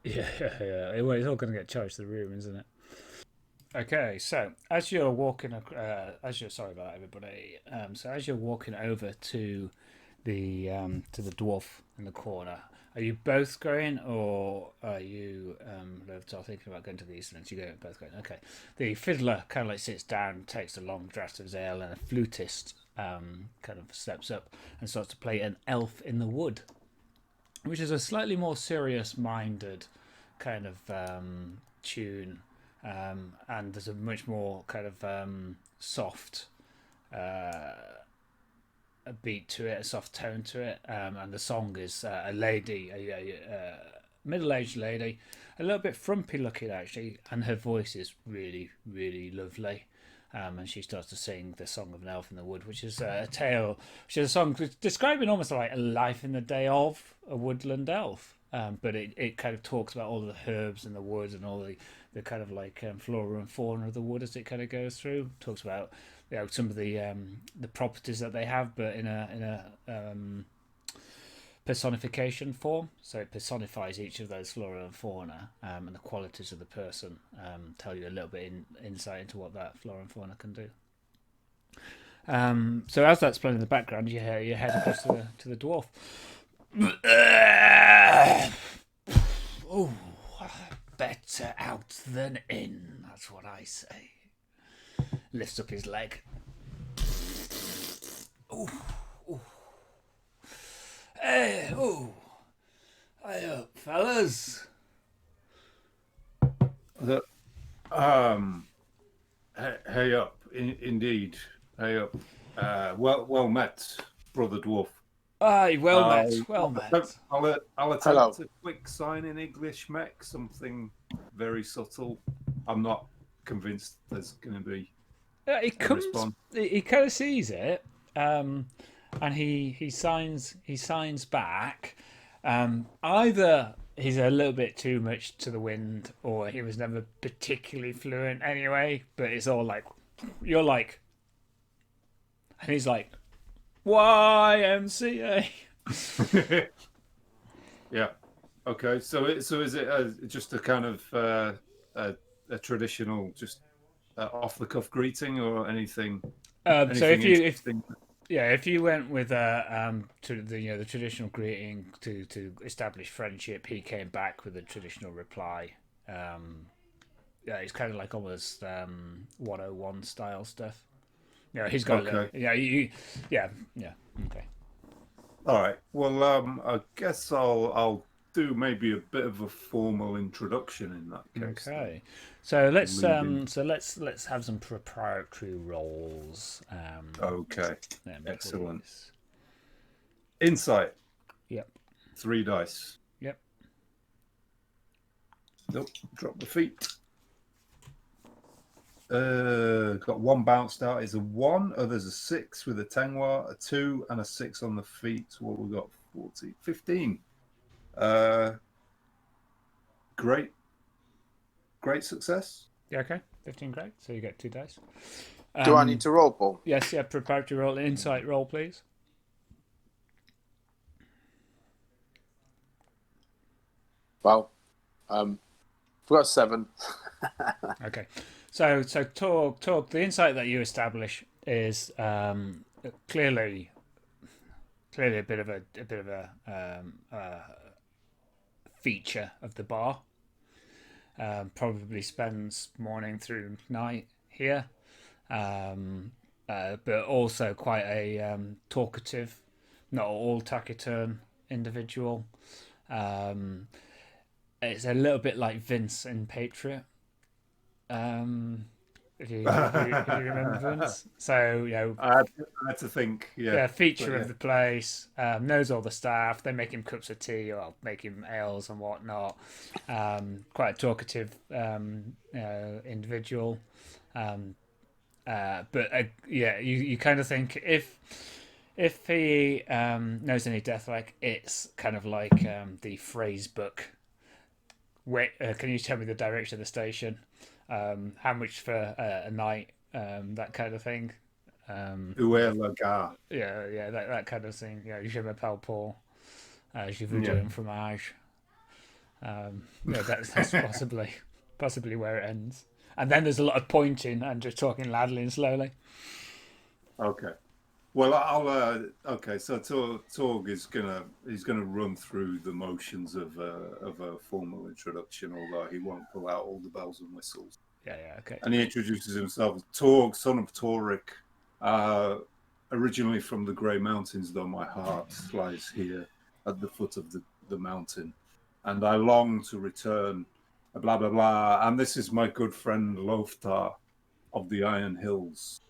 Yeah. Well, it's all going to get charged to the room, isn't it? Okay, so as you're walking, sorry about that, everybody. So as you're walking over to the dwarf in the corner, are you both going, or are you Loftar thinking about going to the Easterlands? You go both going. Okay. The fiddler kind of like sits down, takes a long draught of his ale, and a flutist kind of steps up and starts to play an elf in the wood, which is a slightly more serious-minded kind of tune, and there's a much more kind of soft a beat to it, a soft tone to it, and the song is a lady, a middle-aged lady, a little bit frumpy looking actually, and her voice is really, really lovely. And she starts to sing the Song of an Elf in the Wood, which is a tale, which is a song describing almost like a life in the day of a woodland elf. but it kind of talks about all the herbs and the woods and all the kind of like flora and fauna of the wood as it kind of goes through. Talks about some of the properties that they have, but in a personification form. So it personifies each of those flora and fauna and the qualities of the person. Tell you a little bit insight into what that flora and fauna can do. So as that's playing in the background, you head across to the dwarf. Oh, better out than in. That's what I say. Lifts up his leg. Oh, oh. Hey, oh. Hey up, fellas.
Hey up, indeed. Hey up. Well met, brother dwarf.
Aye, well met.
I'll attempt a quick sign in English, mech. Something very subtle. I'm not convinced there's going to be.
He kind of sees it, and he signs back. Either he's a little bit too much to the wind, or he was never particularly fluent anyway. But it's all like, you're like, and he's like, YMCA.
Yeah. Okay. So is it just a kind of a traditional, just off the cuff greeting or anything?
So if you went with to the traditional greeting to establish friendship, he came back with a traditional reply. Yeah, it's kind of like almost 101 style stuff. Yeah, he's got okay. Okay.
All right. Well, I guess I'll do maybe a bit of a formal introduction in that case.
Okay. So let's have some preparatory rolls.
Okay. Excellent. Please. Insight.
Yep.
3 dice.
Yep.
Nope. Drop the feet. Got 1 bounced out is a 1. There's a 6 with a tengwa, a 2, and a 6 on the feet. So what we got? 15. Great success.
Yeah, okay. 15 great. So you get 2 dice.
Do I need to roll, Paul?
Yes, yeah, preparatory roll, insight roll, please.
Well, we got 7.
Okay. So Torg, the insight that you establish is clearly a bit of a feature of the bar. Probably spends morning through night here, but also quite a talkative, not all taciturn individual. It's a little bit like Vince in Patriot. If you remember Vince, so
I had to think. Yeah,
feature of the place. Knows all the staff. They make him cups of tea or make him ales and whatnot. Quite a talkative individual. But you kind of think if he knows any deathlight, it's kind of like the phrase book. Wait, can you tell me the direction of the station? How much for a night? That kind of thing.
Où est le gars?
Yeah, that kind of thing. Yeah, je m'appelle Paul. Je veux du fromage. That's possibly where it ends. And then there's a lot of pointing and just talking loudly and slowly.
Okay. Well, okay. So Torg is gonna run through the motions of a formal introduction, although he won't pull out all the bells and whistles.
Yeah, okay.
And he introduces himself as Torg, son of Tordek, originally from the Grey Mountains, though my heart lies here at the foot of the mountain, and I long to return. Blah blah blah. And this is my good friend Loftar of the Iron Hills.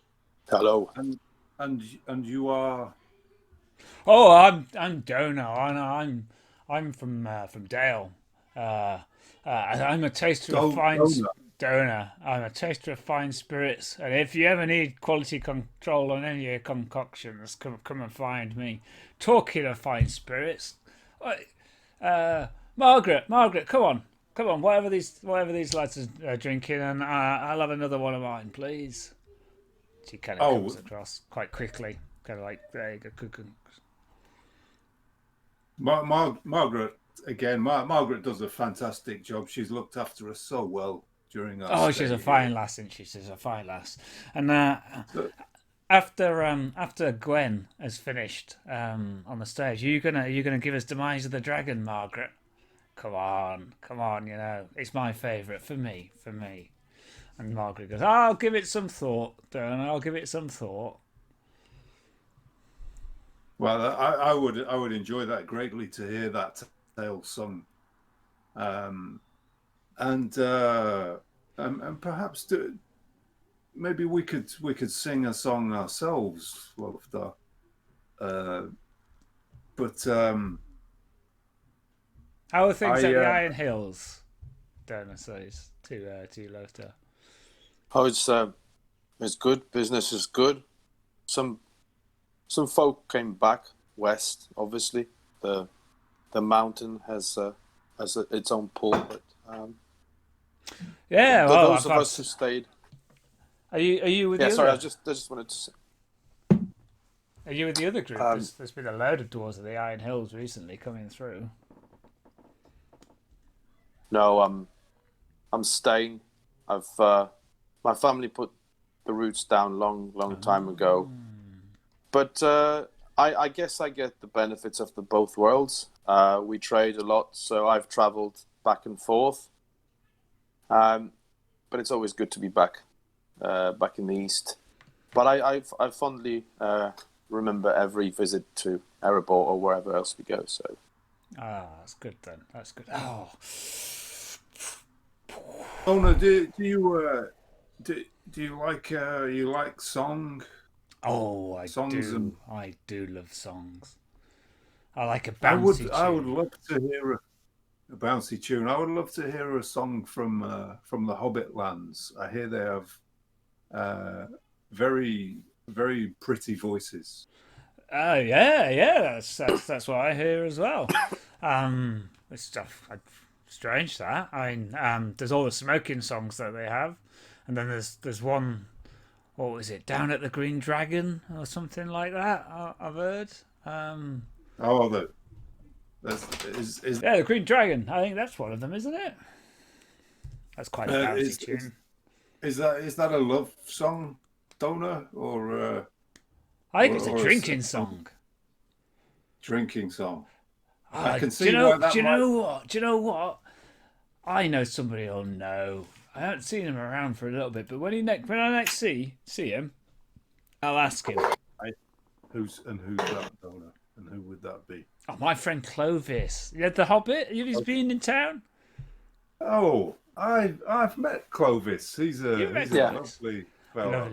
Hello.
And you are?
Oh, I'm Dona. I'm from Dale. I'm a taster of fine Dona. I'm a taster of fine spirits, and if you ever need quality control on any of your concoctions, come and find me. Talking of fine spirits, Margaret, come on. Come on, whatever these lads are drinking, and I'll have another one of mine, please. She kind of comes across quite quickly. Kind of like, there you go.
Margaret, again, Margaret does a fantastic job. She's looked after us so well during our stay
she's a
here.
fine lass, isn't she? She's a fine lass. And
So-
after Gwen has finished on the stage, are you gonna give us Demise of the Dragon, Margaret? Come on, you know, it's my favourite for me. And Margaret goes, I'll give it some thought, Donna, I'll give it some thought.
Well, I would enjoy that greatly, to hear that tale sung, and perhaps maybe we could sing a song ourselves, Loftar. But
how are things at the Iron Hills? Donna says to Loftar.
Oh, it's good. Business is good. Some folk came back west. Obviously, the mountain has its own pull. But
yeah, well,
those of us who stayed.
Are you with?
Yeah,
the
sorry.
other?
I just wanted to say.
Are you with the other group? There's been a load of dwarves of the Iron Hills recently coming through.
No, I'm staying. I've my family put the roots down long time ago. But I guess I get the benefits of the both worlds. We trade a lot, so I've travelled back and forth. But it's always good to be back in the east. But I fondly remember every visit to Erebor or wherever else we go. So.
That's good then. That's good.
Oh no, do you like song?
Oh, I do love songs. I like a bouncy tune.
I would love to hear a bouncy tune. I would love to hear a song from the Hobbit lands. I hear they have very, very pretty voices.
Oh yeah, that's what I hear as well. It's stuff strange that. There's all the smoking songs that they have, and then there's one. What was it? Down at the Green Dragon or something like that. I've heard.
The
Green Dragon. I think that's one of them, isn't it? That's quite a bouncy tune.
Is that a love song, Donna, or?
I think it's a drinking song.
Drinking song.
I can see. Do you know what? I know somebody who'll know. I haven't seen him around for a little bit, but when I next see him, I'll ask him.
Who's that, Donna? And who would that be?
Oh, my friend Clovis. You had the Hobbit? He's been in town?
Oh, I've met Clovis. He's a lovely fellow.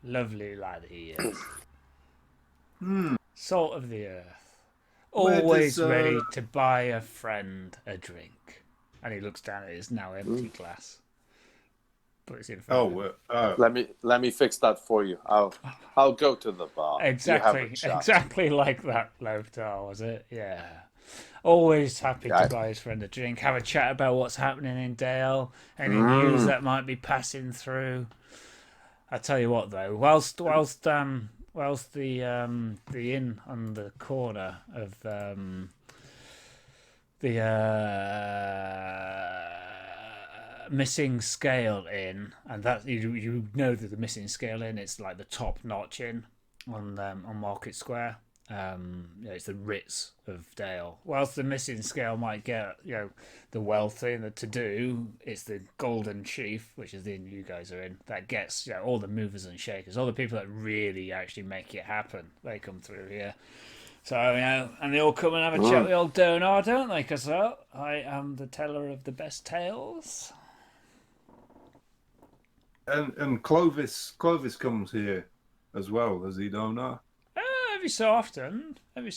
Lovely lad he is. Salt of the earth.
Where
Always ready to buy a friend a drink. And he looks down at his now empty glass. But it's in front of him.
Let me fix that for you. I'll go to the bar.
Exactly like that, Loftar, was it? Yeah. Always happy to buy his friend a drink, have a chat about what's happening in Dale, any news that might be passing through. I tell you what, though, whilst the inn on the corner of the Missing Scale Inn, and that you know that the Missing Scale Inn, it's like the top notch inn on Market Square. It's the Ritz of Dale. Whilst the Missing Scale might get the wealthy and the to-do, it's the Golden Chief, which is the inn you guys are in, that gets all the movers and shakers, all the people that really actually make it happen. They come through here. So and they all come and have a chat with old Donar, don't they? Because I am the teller of the best tales.
And Clovis comes here as well, as he Donar.
Every so often. I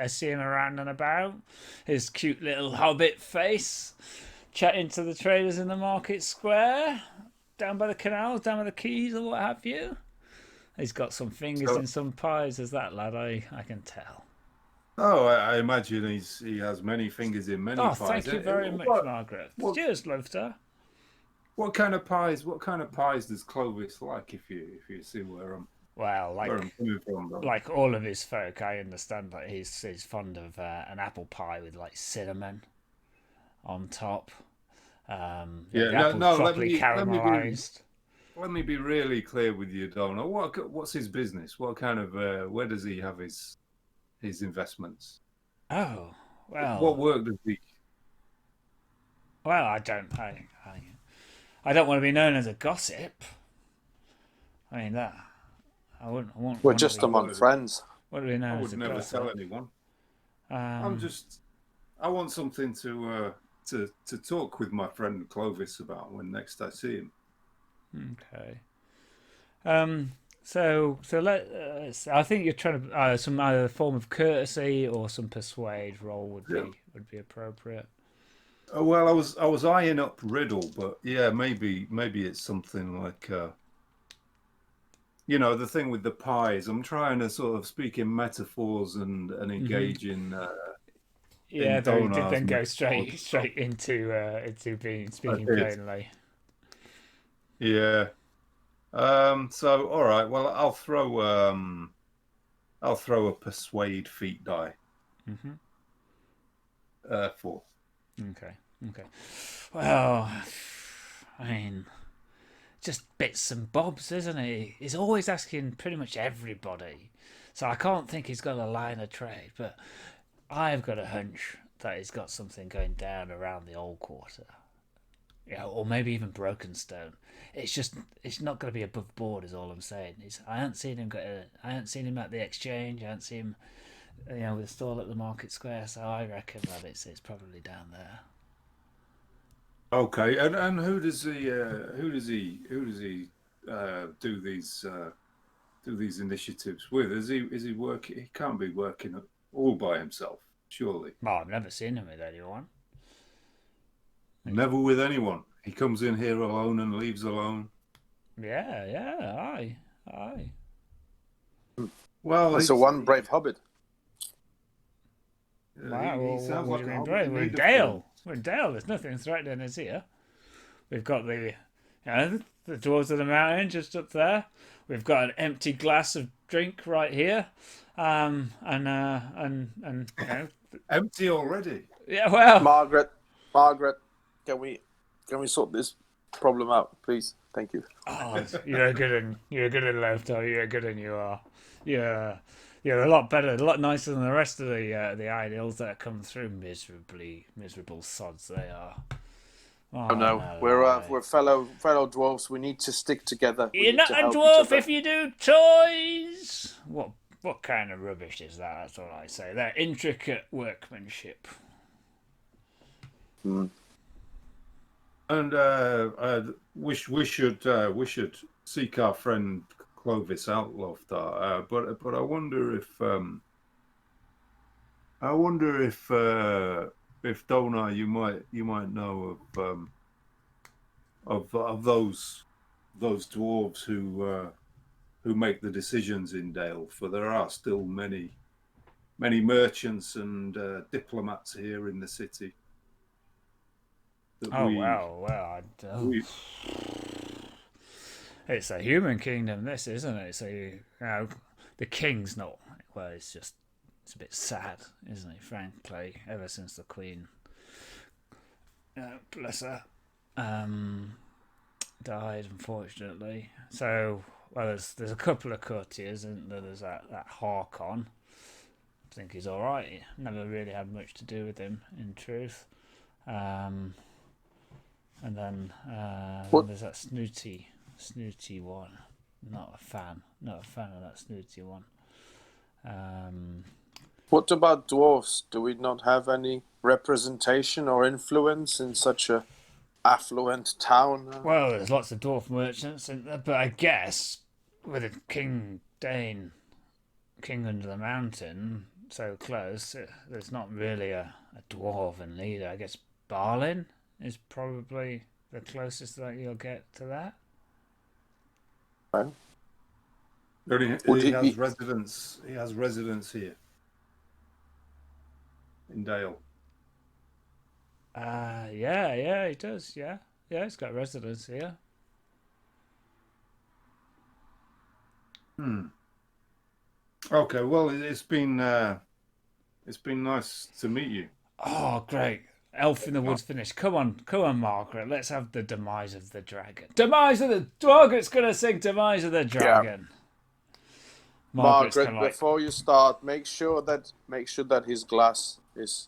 see him around and about. His cute little hobbit face, chatting to the traders in the market square, down by the canals, down by the quays, or what have you. He's got some fingers in some pies, as that lad, I can tell.
Oh, I imagine he has many fingers in many
Oh,
pies.
thank you very much, Margaret. Cheers, Loftar.
What kind of pies? What kind of pies does Clovis like? If you see
Well,
where I'm coming from, though.
like all of his folk, I understand that he's fond of an apple pie with like cinnamon on top. The apple's properly caramelized.
Let me be really clear with you, Donna. What's his business? What kind of where does he have his investments?
Oh, well.
What work does he?
Well, I don't want to be known as a gossip. I mean that. I wouldn't.
We're just among friends.
What do we know?
I would never tell anyone. I want something to talk with my friend Clovis about when next I see him.
Okay. So I think you're trying to some either form of courtesy or some persuade roll would be appropriate.
Oh, well, I was eyeing up riddle, but yeah, maybe it's something like the thing with the pies. I'm trying to sort of speak in metaphors and engage in.
Yeah, though he did then go
metaphors.
straight into speaking plainly.
Yeah. So all right. Well, I'll throw a persuade feat die.
Mm-hmm.
4.
Okay. Well, I mean, just bits and bobs, isn't he? He's always asking pretty much everybody, so I can't think he's got a line of trade. But I've got a hunch that he's got something going down around the old quarter. Or maybe even Brokenstone. It's not going to be above board, is all I'm saying. I haven't seen him at the exchange. I haven't seen him, with a stall at the market square. So I reckon that it's probably down there.
Okay, and who does he do these initiatives with? Is he working? He can't be working all by himself, surely.
Well, I've never seen him with anyone.
Never with anyone. He comes in here alone and leaves alone.
Yeah, aye.
Well,
it's a one brave hobbit.
Wow,
he sounds like a hobbit.
We're in Dale. There's nothing threatening us here. We've got the dwarves of the mountain just up there. We've got an empty glass of drink right here, and
empty already.
Yeah, well,
Margaret, can we sort this problem out, please? Thank you.
Oh, you're a good one, Loftar. You're a good one. You are. You're a lot better, a lot nicer than the rest of the ideals that come through. Miserable sods they are.
Oh no, we're fellow dwarves. We need to stick together.
You're not a dwarf if you do toys. What kind of rubbish is that? That's all I say. They're intricate workmanship.
And we should seek our friend Clovis out, Loftar. But I wonder if Donar, you might know of those dwarves who make the decisions in Dale. For there are still many merchants and diplomats here in the city.
I don't. It's a human kingdom, this, isn't it? So the king's not. Well, it's a bit sad, isn't it? Frankly, ever since the Queen, bless her, died, unfortunately. So, there's a couple of courtiers, and there's that Harkon. I think he's all right. Never really had much to do with him, in truth. And then there's that snooty one. Not a fan of that snooty one.
What about dwarves? Do we not have any representation or influence in such a affluent town?
Well, there's lots of dwarf merchants, but I guess with a king under the mountain so close, there's not really a dwarven leader. I guess Balin is probably the closest that you'll get to that.
He has residence here. in Dale?
Yeah, he does. Yeah, he's got residence here.
Okay, well, it's been nice to meet you.
Oh, great. Elf in the Woods finished. Come on, Margaret. Let's have the demise of the dragon. Demise of the Margaret's gonna sing Demise of the Dragon.
Margaret, before you start, make sure that his glass is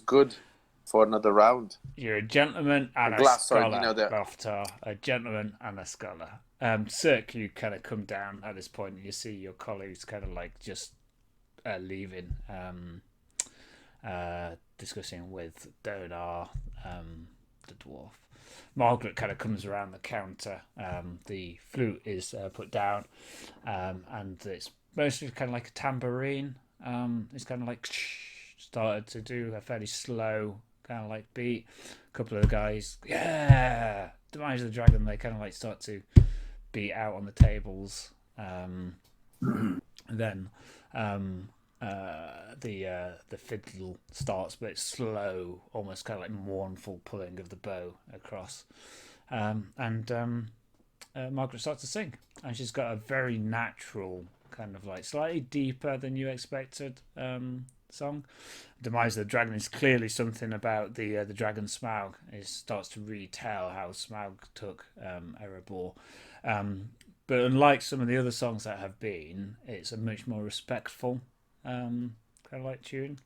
good for another round.
You're a gentleman and a scholar, Loftar. A gentleman and a scholar. Sirk, you kind of come down at this point and you see your colleagues kind of like just leaving, discussing with Donar, the dwarf. Margaret kind of comes around the counter. The flute is put down, and it's mostly kind of like a tambourine. It's kind of like started to do a fairly slow kind of like beat. A couple of the guys, Demise of the Dragon. They kind of like start to beat out on the tables. Then the fiddle starts, but it's slow, almost kind of like mournful pulling of the bow across. Margaret starts to sing, and she's got a very natural kind of like slightly deeper than you expected song. Demise of the Dragon is clearly something about the dragon Smaug. It starts to retell how Smaug took Erebor. But unlike some of the other songs that have been, it's a much more respectful kind of like tune,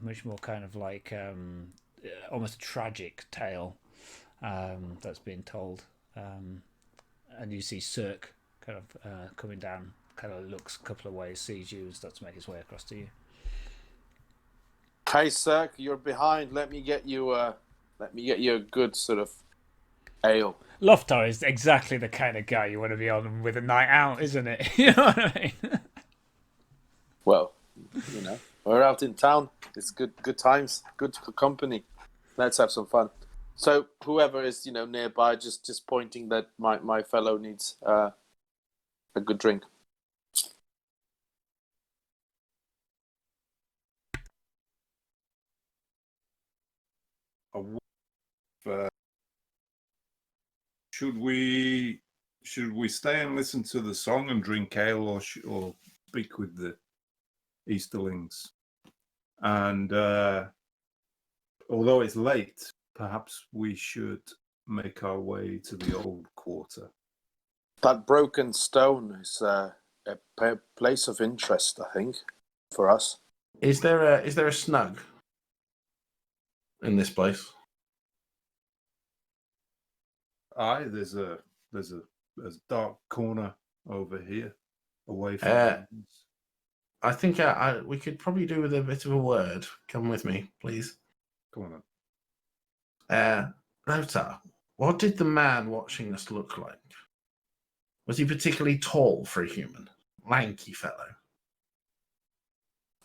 much more kind of like almost a tragic tale that's being told. And you see Sirk kind of coming down, kind of looks a couple of ways, sees you, and starts to make his way across to you.
Hey, Sirk, you're behind. Let me get you a good sort of ale.
Loftar is exactly the kind of guy you want to be on with a night out, isn't it? You know what I mean?
Well, we're out in town. It's good times, good company. Let's have some fun. So whoever is nearby, just pointing that my fellow needs a good drink.
Should we stay and listen to the song and drink ale, or speak with the Easterlings? And although it's late, perhaps we should make our way to the old quarter.
That broken stone is a place of interest, I think, for us.
Is there a snug in this place?
Aye, there's a dark corner over here, away from.
I think we could probably do with a bit of a word. Come with me, please.
Come on.
Loftar, what did the man watching us look like? Was he particularly tall for a human? Lanky fellow?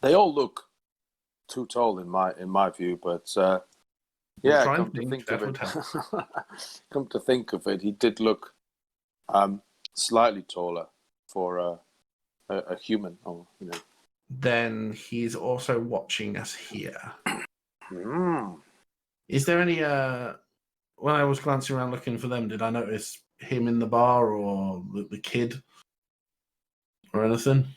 They all look too tall in my view, but come to think of it, he did look slightly taller for a human.
Then he's also watching us here.
Mm.
Is there any? When I was glancing around looking for them, did I notice him in the bar or the kid or anything?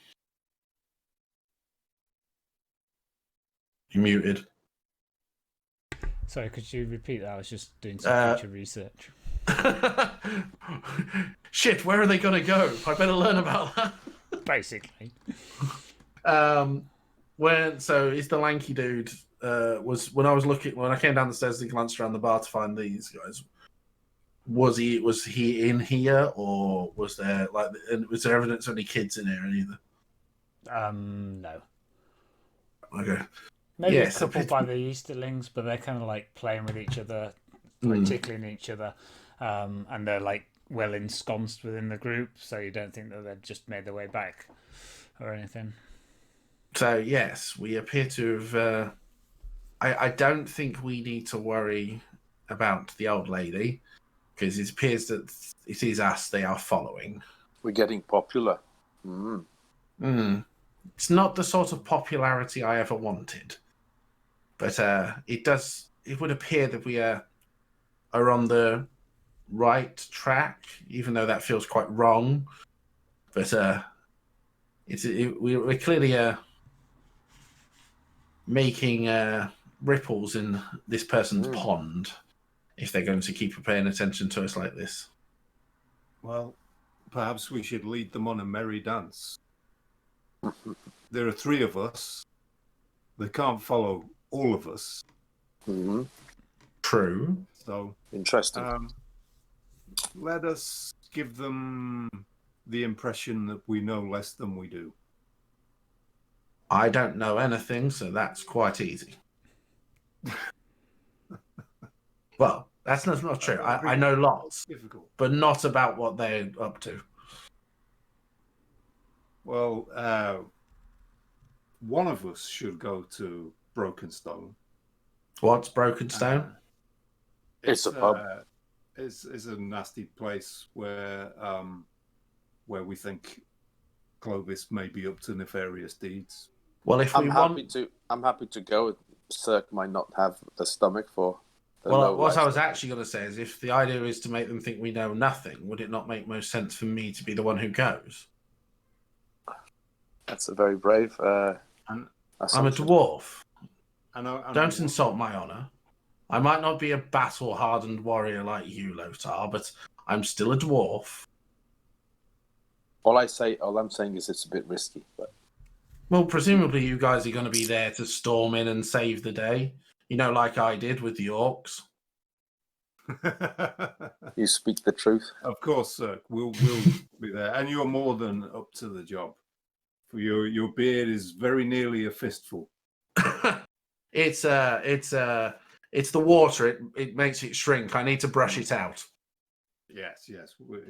You muted.
Sorry, could you repeat that? I was just doing some future research.
Shit, where are they going to go? I better learn about that.
Basically.
Is the lanky dude when I came down the stairs and glanced around the bar to find these guys, was he in here, or was there evidence of any kids in here either?
No.
Okay.
Maybe a couple by the Easterlings, but they're kind of like playing with each other, like tickling each other, and they're like well ensconced within the group, so you don't think that they've just made their way back or anything.
So yes, we appear to have. I don't think we need to worry about the old lady, because it appears that it is us they are following.
We're getting popular.
It's not the sort of popularity I ever wanted. But it would appear that we are on the right track, even though that feels quite wrong. But we're clearly making ripples in this person's pond if they're going to keep paying attention to us like this.
Well, perhaps we should lead them on a merry dance. There are 3 of us. They can't follow all of us.
Mm-hmm.
True.
So
Interesting.
Let us give them the impression that we know less than we do.
I don't know anything, so that's quite easy. Well, that's not true. I know lots, but not about what they're up to.
Well, one of us should go to Brokenstone.
What's Brokenstone?
It's a pub.
It's a nasty place where we think Clovis may be up to nefarious deeds.
Well, if
I'm happy to go. Sirk might not have the stomach for.
What I was actually going to say is, if the idea is to make them think we know nothing, would it not make most sense for me to be the one who goes?
That's a very brave.
I'm a dwarf. Don't insult my honor. I might not be a battle-hardened warrior like you, Loftar, but I'm still a dwarf.
All I'm saying is it's a bit risky. But
well, presumably you guys are going to be there to storm in and save the day. You know, like I did with the orcs.
You speak the truth.
Of course, sir. We'll be there, and you're more than up to the job. For your beard is very nearly a fistful.
It's the water. It makes it shrink. I need to brush it out.
Yes.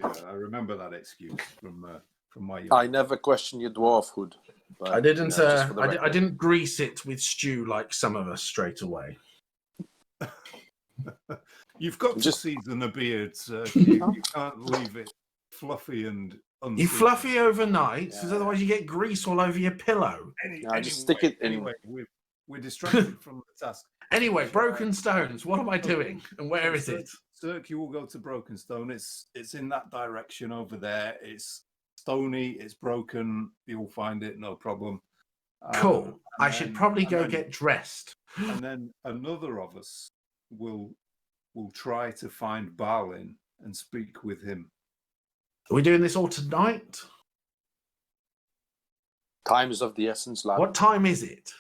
I remember that excuse from my.
I never questioned your dwarfhood. But,
I didn't. I didn't grease it with stew like some of us straight away.
You've got to season a beard, sir. You can't leave it fluffy and unseasoned.
You fluffy overnight, because otherwise you get grease all over your pillow.
Just stick it in.
Anyway, we're distracted from the task.
Anyway, Broken Stones. What am I doing, and where is it?
Sirk, you will go to Brokenstone. It's in that direction over there. It's stony. It's broken. You'll find it, no problem.
Cool. I should probably go get dressed.
And then another of us will try to find Balin and speak with him.
Are we doing this all tonight?
Time is of the essence, lad.
What time is it?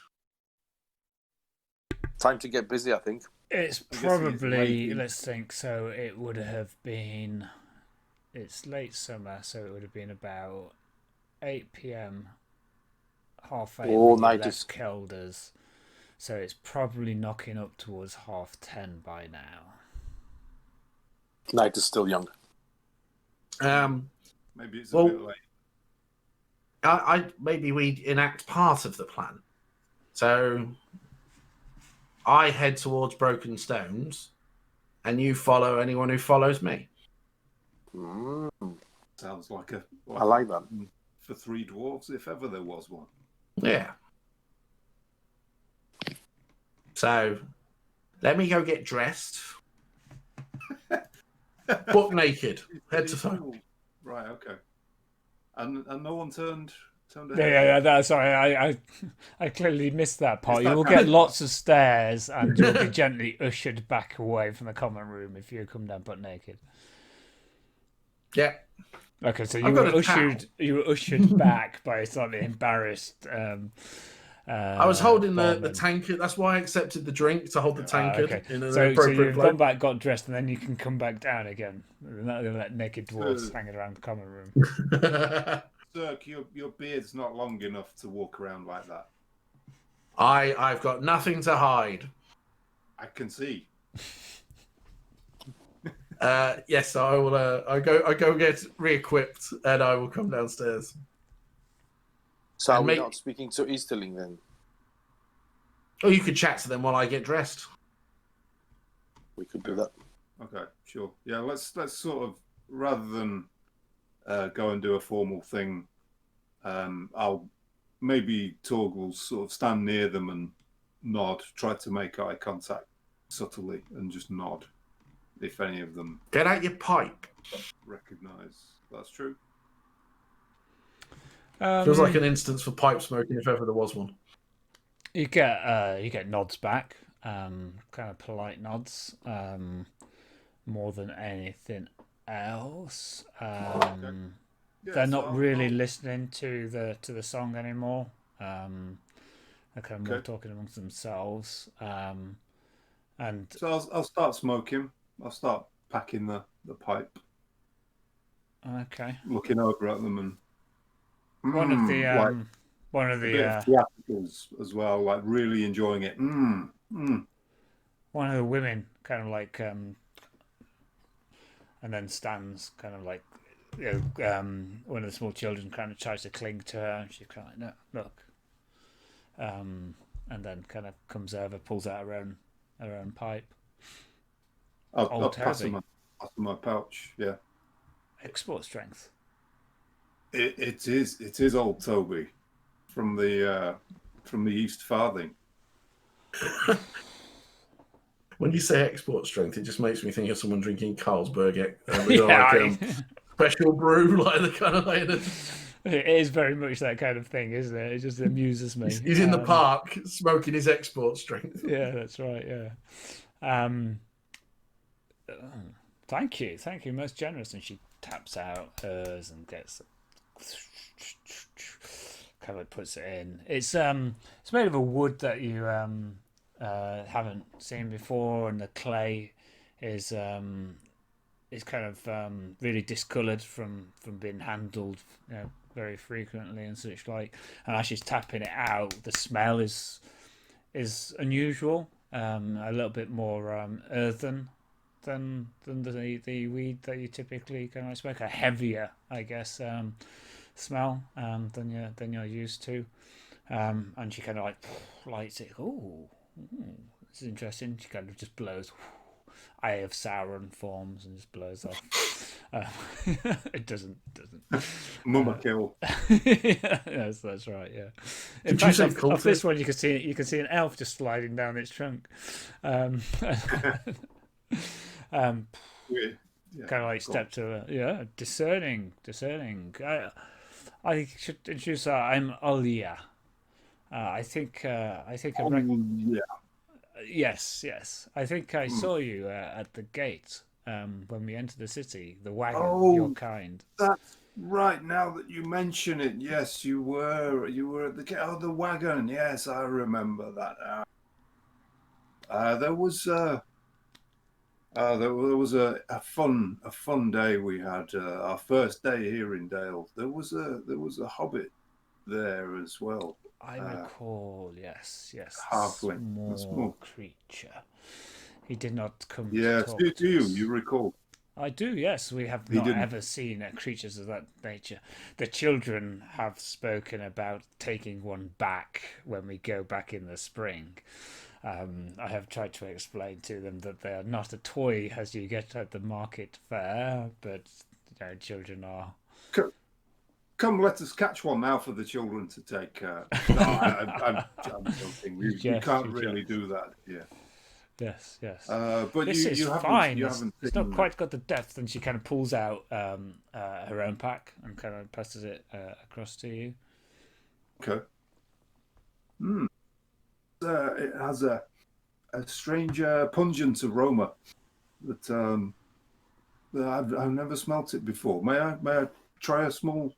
Time to get busy, I think.
It's probably, let's think, so it would have been, it's late summer, so it would have been about 8 p.m, half 8
all
when
night
you left Kelders. So it's probably knocking up towards 10:30 by now.
Night is still young.
Maybe it's a bit late.
Maybe we enact part of the plan. So I head towards Broken Stones, and you follow anyone who follows me.
Sounds like
I like that.
For 3 dwarves, if ever there was one.
Yeah. So let me go get dressed. Butt naked, head to toe.
Right, okay. And no one turned
Yeah. Sorry, I clearly missed that part. You will get lots of stares, and you'll be gently ushered back away from the common room if you come down butt naked.
Yeah.
Okay, so you were ushered back by a slightly embarrassed.
I was holding the tankard. That's why I accepted the drink, to hold the tankard in an appropriate
so you've
place.
gone back, got dressed, and then you can come back down again. Not going to let naked dwarves hanging around the common room.
Sirk, your beard's not long enough to walk around like that.
I've got nothing to hide.
I can see.
Yes, I will. I go get re-equipped, and I will come downstairs.
So are we not speaking to Easterling then?
Oh, you could chat to them while I get dressed.
We could do that.
Okay, sure. Yeah, let's sort of, rather than go and do a formal thing, maybe Torg will sort of stand near them and nod, try to make eye contact subtly, and just nod if any of them
Get out your pipe.
recognise that's true.
Feels like an instance for pipe smoking if ever there was one.
You get nods back, kind of polite nods, more than anything else. They're not really listening to the song anymore. They're kind of more talking amongst themselves. And
so I'll start smoking. I'll start packing the pipe.
Okay.
Looking over at them and
one of the
a bit of theatricals as well, like really enjoying it.
One of the women kind of like and then stands kind of like one of the small children kind of tries to cling to her and she's kind of like, no, look. And then kind of comes over, pulls out her own pipe.
I'll pass them my pouch, yeah.
Export strength.
It is old Toby from the East Farthing.
When you say export strength, it just makes me think of someone drinking Carlsberg special brew, like the kind of like.
It is very much that kind of thing, isn't it? It just amuses me.
He's in the park smoking his export strength.
Yeah, that's right. Yeah. Thank you, most generous. And she taps out hers and gets kind of puts it in. It's made of a wood that you haven't seen before, and the clay is kind of really discoloured from being handled, very frequently and such like. And as she's tapping it out, the smell is unusual, a little bit more earthen than the weed that you typically kind of smoke, a heavier, I guess, smell than you're used to. And she kind of like lights it. Ooh, this is interesting. She kind of just blows. Eye of Sauron forms and just blows off. It doesn't.
Mumma kill.
Yes, that's right. Yeah. In fact, off this one, you can see an elf just sliding down its trunk. Kind of like step to discerning. I should introduce her. I'm Alia. I think. Yes. I think I saw you at the gate when we entered the city. The wagon, your kind.
That's right. Now that you mention it, yes, you were at the gate. Oh, the wagon. Yes, I remember that. There was a fun day we had. Our first day here in Dale. There was a hobbit there as well.
I recall, yes,
halfling,
a small creature. He did not come.
Yes,
to talk
do you recall?
I do, yes. We have not ever seen creatures of that nature. The children have spoken about taking one back when we go back in the spring. I have tried to explain to them that they are not a toy as you get at the market fair, but children are.
Come, let us catch one now for the children to take. No, I'm joking. You can't really do that. Yeah.
Yes.
But
this is fine. It's not quite got the depth, and she kind of pulls out her own pack and kind of passes it across to you.
Okay. It has a strange pungent aroma that I've never smelt it before. May I try a small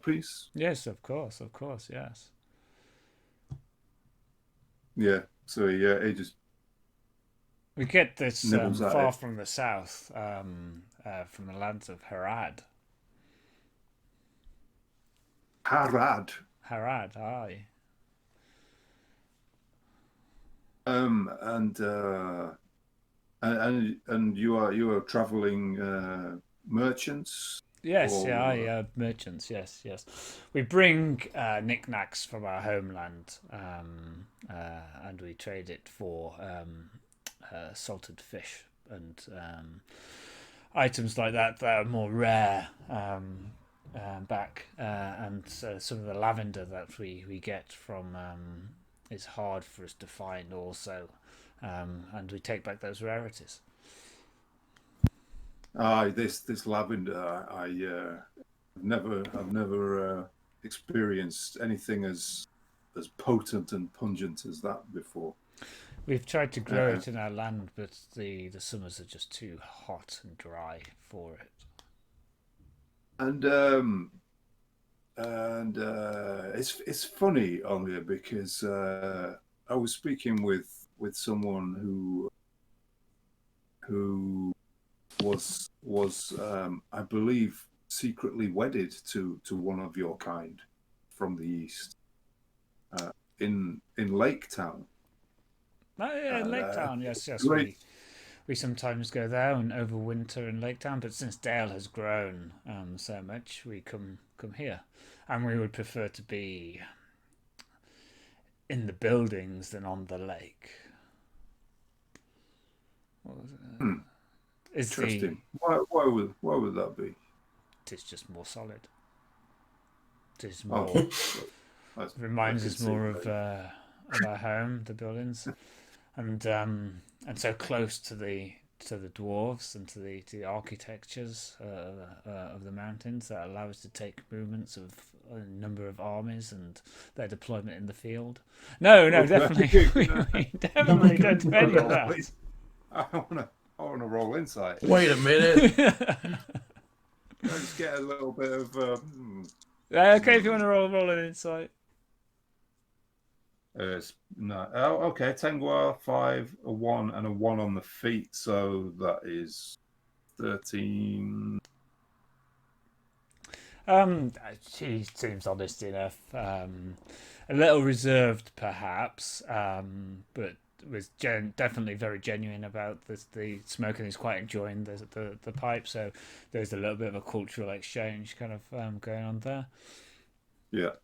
piece?
Yes, of course, yes.
Yeah. So he just.
We get this far from the south, from the lands of Harad.
Harad,
aye.
And you are traveling merchants.
Yes, merchants. Yes. We bring knickknacks from our homeland, and we trade it for salted fish and items like that are more rare back, and some of the lavender that we get from is hard for us to find also, and we take back those rarities.
This lavender, I've never experienced anything as potent and pungent as that before.
We've tried to grow it in our land, but the summers are just too hot and dry for it.
And it's funny, Olga, because I was speaking with someone who was I believe secretly wedded to one of your kind from the east, in Lake Town.
Oh, yeah, Lake Town, yes.
Great.
We sometimes go there and overwinter in Lake Town, but since Dale has grown so much, we come here, and we would prefer to be in the buildings than on the lake. What was it?
Interesting. Why would that be?
It's just more solid. It is more. Reminds us more of our home, the buildings, and so close to the dwarves and to the architectures of the mountains that allow us to take movements of a number of armies and their deployment in the field. No, definitely, we definitely don't do any of that.
I want to roll insight.
Wait a minute.
Let's get a little bit of.
Okay, if you want to roll an insight.
No. Oh, okay. Tengwa, 5, a 1, and a 1 on the feet. So that is 13.
She seems honest enough. A little reserved, perhaps, but was definitely very genuine about the smoke, and he's quite enjoying the pipe. So there's a little bit of a cultural exchange kind of going on there.
Yeah.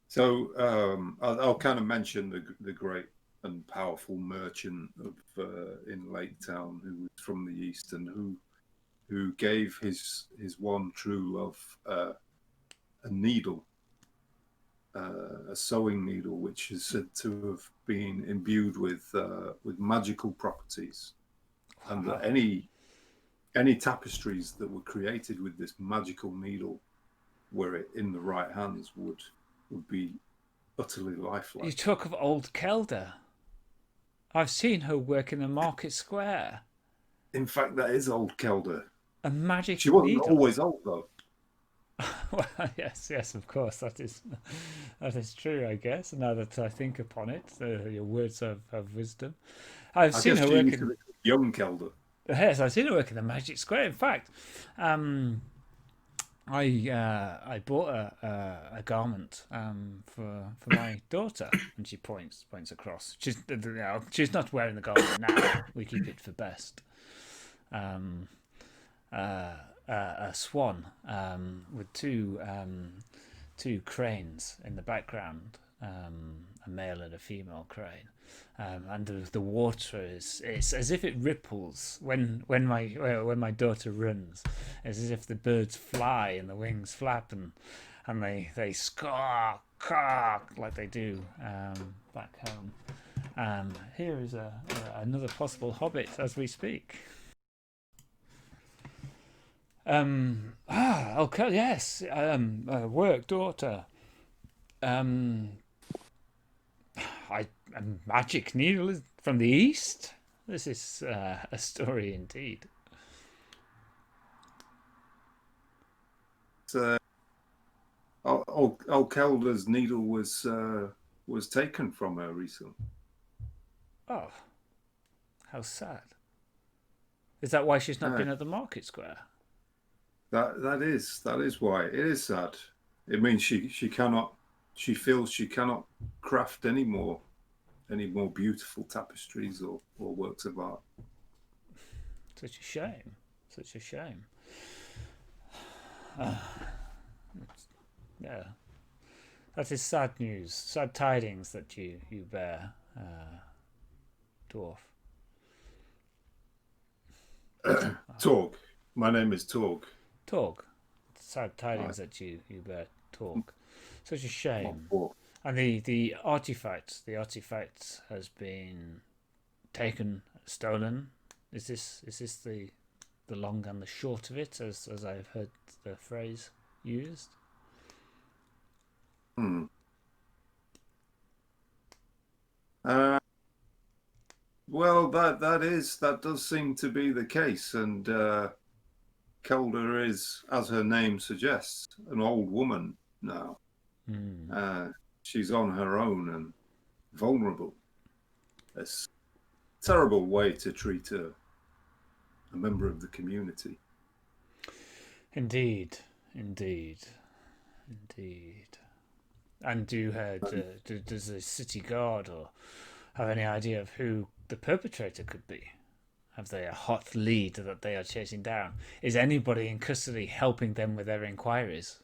So I'll kind of mention the great and powerful merchant of in Lake Town, who was from the east and who gave his one true love a needle, a sewing needle, which is said to have been imbued with magical properties, and that any tapestries that were created with this magical needle, were it in the right hands, would be utterly lifelike.
You talk of old Kelda. I've seen her work in the market square.
In fact, that is old Kelda.
A magic
She wasn't
needle.
always old, though.
Well, yes, of course, that is true, I guess. Now that I think upon it, your words of wisdom. I've seen her work in
young Kelda.
Yes, I've seen her work in the magic square. In fact, I bought a garment for my daughter, and she points across. She's not wearing the garment now. We keep it for best. A swan with two cranes in the background, a male and a female crane, and the water is as if it ripples when my daughter runs. It's as if the birds fly and the wings flap and they squawk like they do back home. Here is another possible hobbit as we speak. Okay, yes. Work, daughter. A magic needle is from the east. This is a story indeed.
Old Kelda's needle was taken from her recently.
Oh, how sad. Is that why she's not been at the market square?
That is why. It is sad. It means she feels she cannot craft any more beautiful tapestries or works of art.
Such a shame. Yeah, that is sad news, sad tidings that you bear, dwarf.
Torg. My name is Torg.
Torg. Sad tidings that you bear, Torg. Such a shame. And the artifact has been taken, stolen. Is this the long and the short of it, as I've heard the phrase used?
Well, that does seem to be the case, and Calder is, as her name suggests, an old woman now. She's on her own and vulnerable. It's a terrible way to treat a member of the community.
Indeed. And does the city guard or have any idea of who the perpetrator could be? Have they a hot lead that they are chasing down? Is anybody in custody helping them with their inquiries?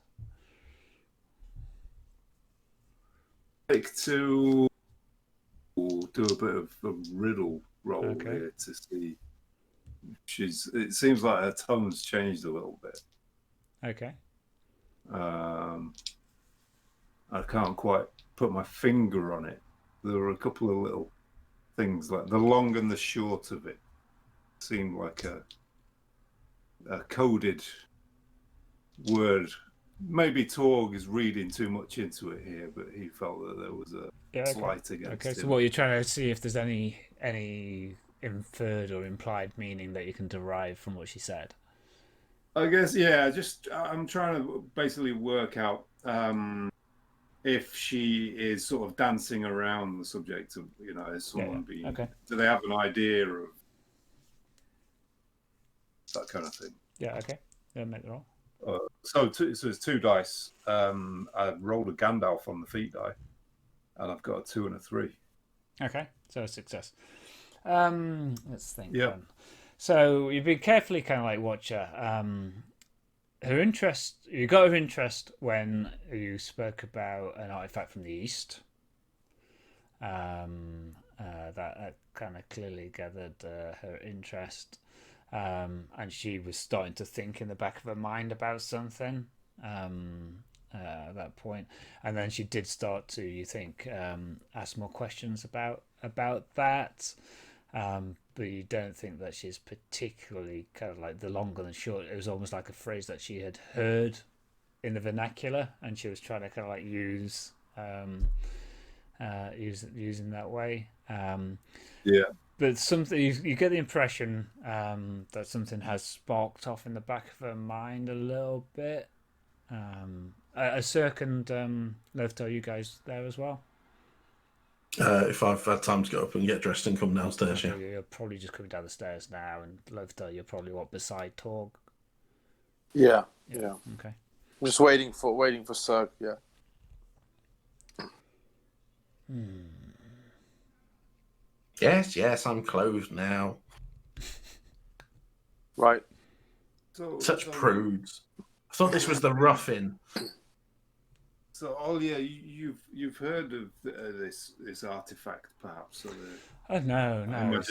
Like to do a bit of a riddle roll here to see. It seems like her tone's changed a little bit.
Okay.
I can't quite put my finger on it. There were a couple of little things, like the long and the short of it seemed like a coded word. Maybe Torg is reading too much into it here, but he felt that there was a slight against him.
So what you're trying to see if there's any inferred or implied meaning that you can derive from what she said.
I guess, yeah. I'm trying to basically work out if she is sort of dancing around the subject of, is someone being. Okay. Do they have an idea of that kind of thing?
Yeah. Okay. Yeah, make the roll.
So it's 2 dice. I rolled a Gandalf on the feet die, and I've got a 2 and a 3.
Okay, so a success. Let's think.
Yeah.
Then. So you've been carefully kind of like watch her. Her interest. You got her interest when you spoke about an artifact from the east. That kind of clearly gathered her interest. And she was starting to think in the back of her mind about something at that point, and then she did start to, you think, ask more questions about that, but you don't think that she's particularly kind of like the long and the short. It was almost like a phrase that she had heard in the vernacular, and she was trying to kind of like use in that way.
Yeah.
But something you get the impression that something has sparked off in the back of her mind a little bit. Sirk and Loftar, you guys there as well?
If I've had time to get up and get dressed and come downstairs, yeah.
You're probably just coming down the stairs now, and Loftar, you're probably beside Torg.
Yeah.
Okay.
I'm just waiting for Sirk. Yeah.
Yes, I'm clothed now.
Right.
Such prudes. I thought this was the ruffin.
So, Olya, you've heard of this artifact, perhaps?
No.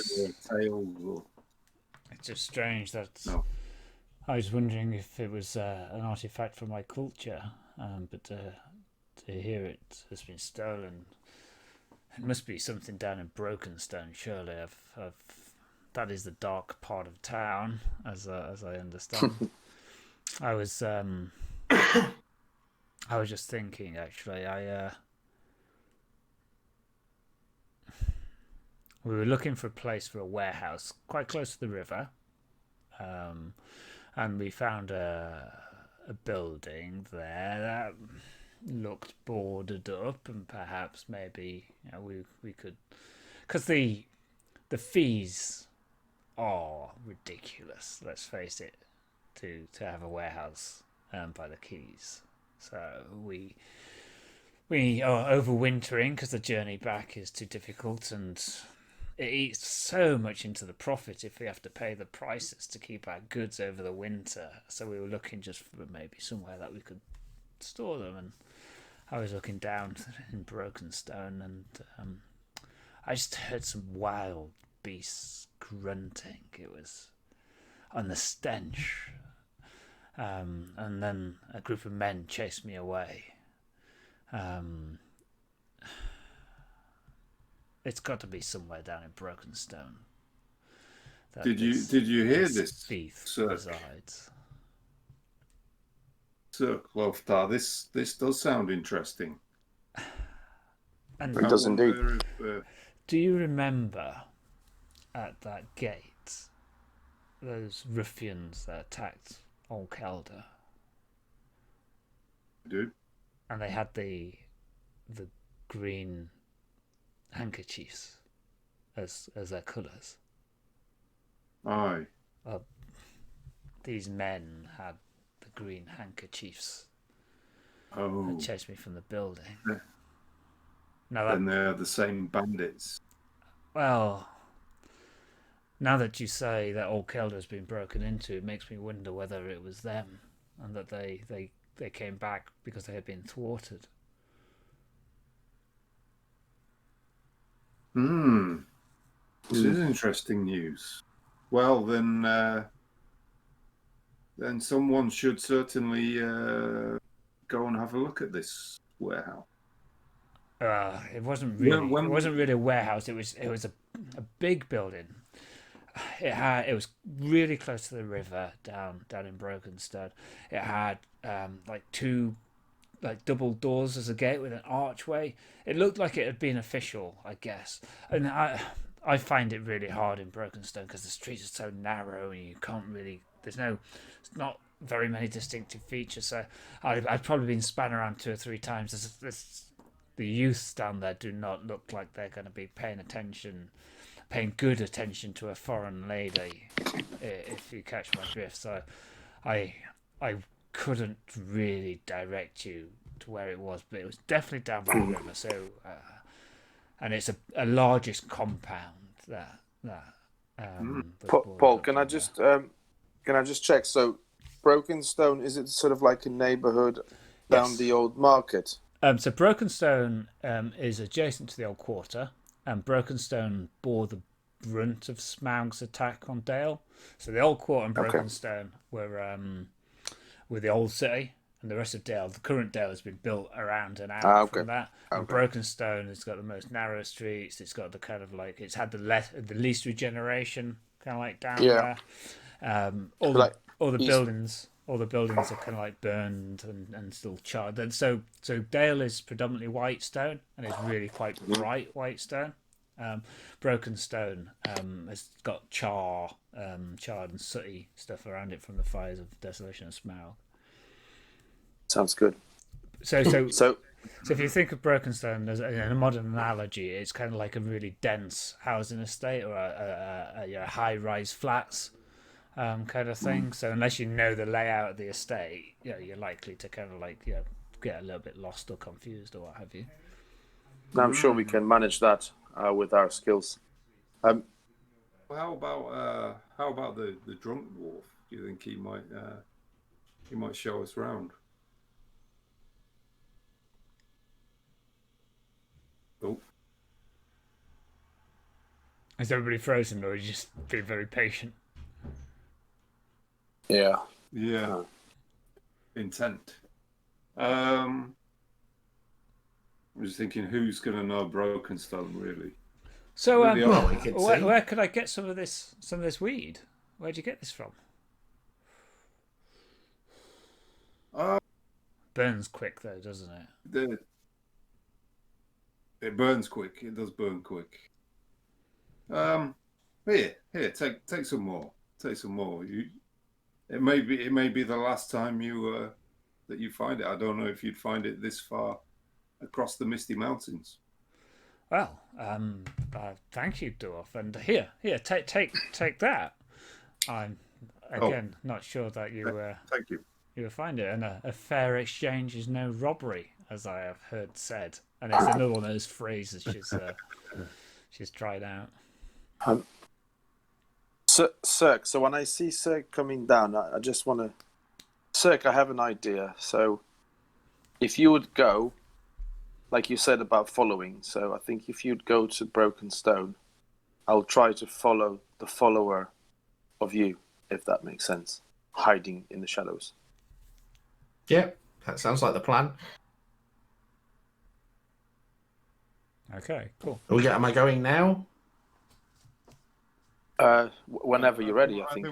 Tales or...
It's just strange that.
No.
I was wondering if it was an artifact from my culture, but to hear it has been stolen. It must be something down in Brokenstone, surely. That is the dark part of town, as I understand. I was just thinking, actually. We were looking for a place for a warehouse quite close to the river, and we found a building there that looked boarded up, and perhaps maybe we could, because the fees are ridiculous, let's face it, to have a warehouse by the quays. So we are overwintering because the journey back is too difficult, and it eats so much into the profit if we have to pay the prices to keep our goods over the winter. So we were looking just for maybe somewhere that we could store them, and I was looking down in Brokenstone, and I just heard some wild beasts grunting. It was on the stench, and then a group of men chased me away. it's got to be somewhere down in Brokenstone.
Did you hear this,
thief
Sirk?
resides.
Sirk, Loftar, this does sound interesting.
And
It does indeed.
do you remember at that gate those ruffians that attacked Old Kelder?
Dude.
And they had the green handkerchiefs as their colours.
Aye.
These men had the green handkerchiefs.
Oh.
That chased me from the building.
Yeah.
Now
And they're the same bandits.
Well, now that you say that Old Kelder has been broken into, it makes me wonder whether it was them and that they came back because they had been thwarted.
This is interesting news. Well, then someone should certainly go and have a look at this warehouse.
It wasn't really a warehouse. It was a big building. It was really close to the river down in Brokenstone. It had two double doors as a gate with an archway. It looked like it had been official, I guess. And I find it really hard in Brokenstone because the streets are so narrow and you can't really. It's not very many distinctive features. So I've probably been spun around 2 or 3 times. The youths down there do not look like they're going to be paying good attention to a foreign lady, if you catch my drift. So I couldn't really direct you to where it was, but it was definitely down by the river. So and it's a largest compound that
Paul, can I just check? So Brokenstone, is it sort of like a neighborhood down the old market?
So Brokenstone is adjacent to the old quarter, and Brokenstone bore the brunt of Smaug's attack on Dale. So the old quarter and Brokenstone were the old city, and the rest of Dale, the current Dale, has been built around and out from that. And Brokenstone has got the most narrow streets. It's got the kind of it's had the least regeneration, kind of down there. All the buildings are kind of burned and still charred. So Dale is predominantly white stone, and it's really quite bright white stone. Brokenstone has got charred and sooty stuff around it from the fires of Desolation and Smaug.
Sounds good.
So if you think of Brokenstone as a modern analogy, it's kind of like a really dense housing estate or a high-rise flats. Kind of thing. So unless you know the layout of the estate, you're likely to kind of get a little bit lost or confused or what have you.
I'm sure we can manage that with our skills.
Well, how about the drunk dwarf? Do you think he might show us around? Oh,
is everybody frozen, or are you just being very patient?
Yeah.
Intent. I'm just thinking, who's going to know Brokenstone really?
So, where could I get some of this weed? Where'd you get this from? Burns quick though, doesn't it?
It burns quick. It does burn quick. Here, take some more. Take some more. It may be the last time that you find it. I don't know if you'd find it this far across the Misty Mountains.
Well, thank you, dwarf. And here, take that. I'm again not sure that you.
Thank you.
You will find it, and a fair exchange is no robbery, as I have heard said. And it's another one of those phrases she's tried out.
Sirk, so when I see Sirk coming down, I just want to... Sirk, I have an idea. So if you would go, like you said about following, so I think if you'd go to Brokenstone, I'll try to follow the follower of you, if that makes sense, hiding in the shadows.
Yeah, that sounds like the plan.
Okay, cool.
Am I going now?
Whenever you're ready, I think.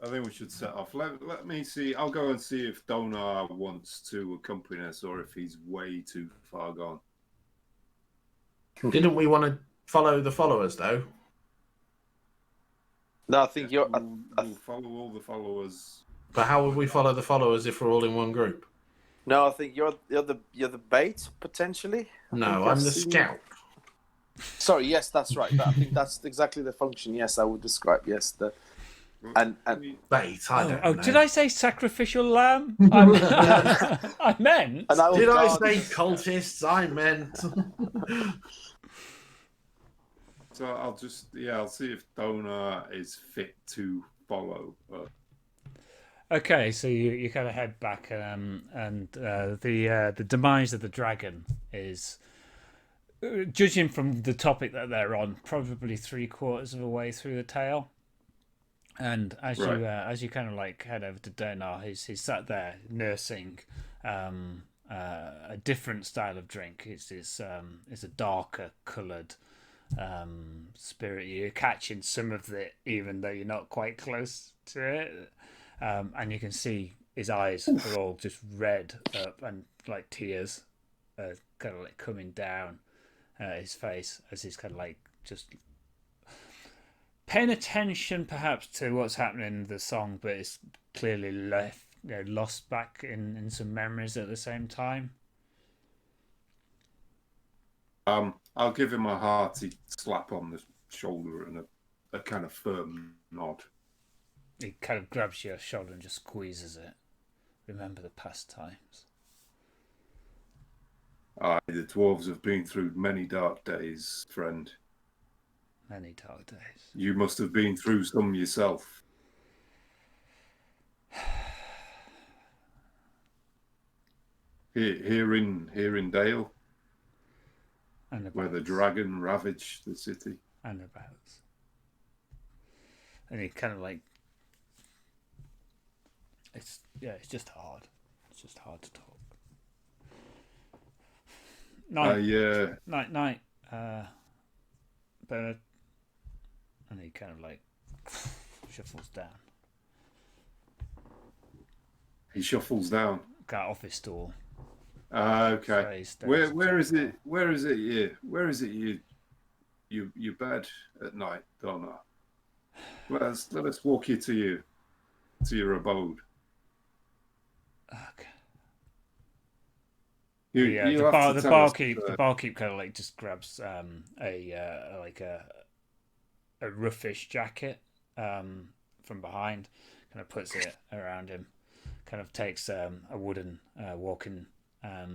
I think we should set off. Let me see. I'll go and see if Donar wants to accompany us or if he's way too far gone.
Didn't we want to follow the followers though?
No, I think you're.
We'll follow all the followers.
But how would we follow the followers if we're all in one group?
No, I think you're the bait potentially.
No, I'm the scout.
Sorry, yes, that's right. I think that's exactly the function. Yes, I would describe. Yes, and
Bait. I don't know.
Did I say sacrificial lamb? I meant.
Did I say cultists? I meant.
So I'll see if Donar is fit to follow.
Okay, so you kind of head back, and the demise of the dragon is, judging from the topic that they're on, probably 3/4 of the way through the tale. And as you kind of like head over to Donar, he's sat there nursing a different style of drink. It's a darker coloured spirit. You're catching some of it, even though you're not quite close to it. And you can see his eyes are all just red up, and like tears kind of like coming down his face as he's kind of like just paying attention perhaps to what's happening in the song, but it's clearly lost back in some memories at the same time.
I'll give him a hearty slap on the shoulder and a kind of firm nod.
He kind of grabs your shoulder and just squeezes it. Remember the past times.
Aye, the dwarves have been through many dark days, friend.
Many dark days.
You must have been through some yourself. Here in Dale,
and
where the dragon ravaged the city.
And abouts. And he kind of like, it's just hard. It's just hard to talk. Night. Bernard. And he kind of like shuffles down.
He shuffles down.
Got off his stool.
Okay. Where is it? Where is it? You bed at night, Donna. Let us walk you to your abode.
Okay.
The
barkeep kind of like just grabs a roughish jacket from behind, kind of puts it around him, kind of takes a wooden walking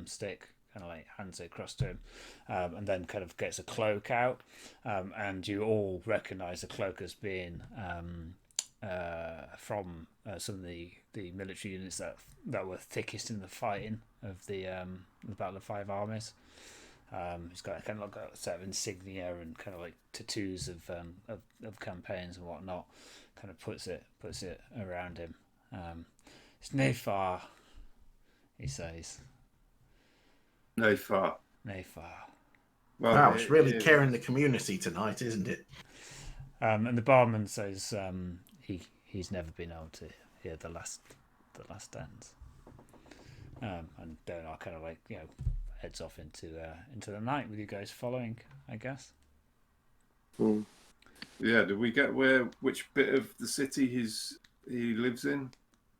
stick, kind of like hands it across to him, and then kind of gets a cloak out, and you all recognise the cloak as being from some of the military units that were thickest in the fighting of the Battle of Five Armies. He's got kind of like a set of insignia and kind of like tattoos of campaigns and whatnot. Kind of puts it around him. It's Nefar, he says.
Nefar.
Well, wow, it's really carrying the community tonight, isn't it?
And the barman says he's never been able to hear the last dance. And Donar kind of like heads off into the night with you guys following, I guess.
Yeah. Did we get which bit of the city he lives in?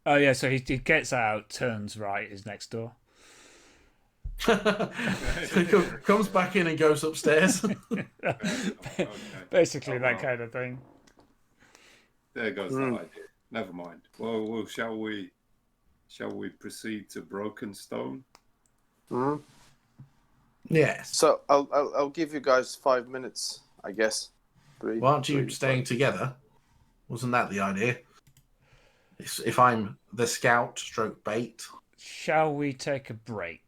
Oh yeah. So he gets out, turns right, is next door.
Comes back in and goes upstairs.
Okay.
Basically that kind of thing.
There goes that idea. Never mind. Well, shall we proceed to Brokenstone?
Yes.
So I'll give you guys 5 minutes, I guess.
Why aren't you staying together? Wasn't that the idea? If I'm the scout stroke bait.
Shall we take a break?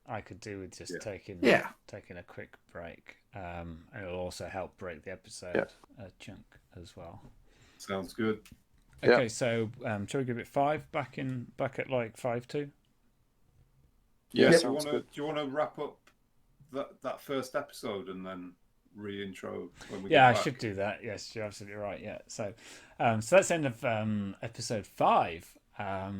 I could do with just taking a quick break. And it'll also help break the episode chunk as well.
Sounds good.
Okay, so shall we give it 5 back at like 5-2?
Yeah.
Yeah,
Do you want to wrap up that first episode and then re-intro when we
Yeah,
get
I
back?
should do that. Yes, you're absolutely right. Yeah. So that's the end of episode 5. I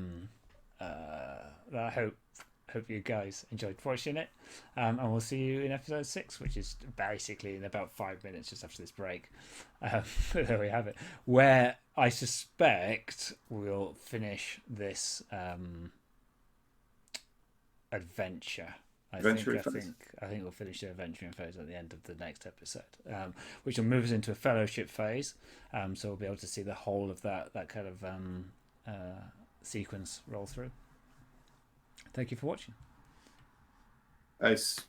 hope you guys enjoyed watching it, and we'll see you in episode 6, which is basically in about 5 minutes just after this break. There we have it, where I suspect we'll finish this adventure. I think we'll finish the adventuring phase at the end of the next episode, which will move us into a fellowship phase. So we'll be able to see the whole of that kind of sequence roll through. Thank you for watching.
Ace.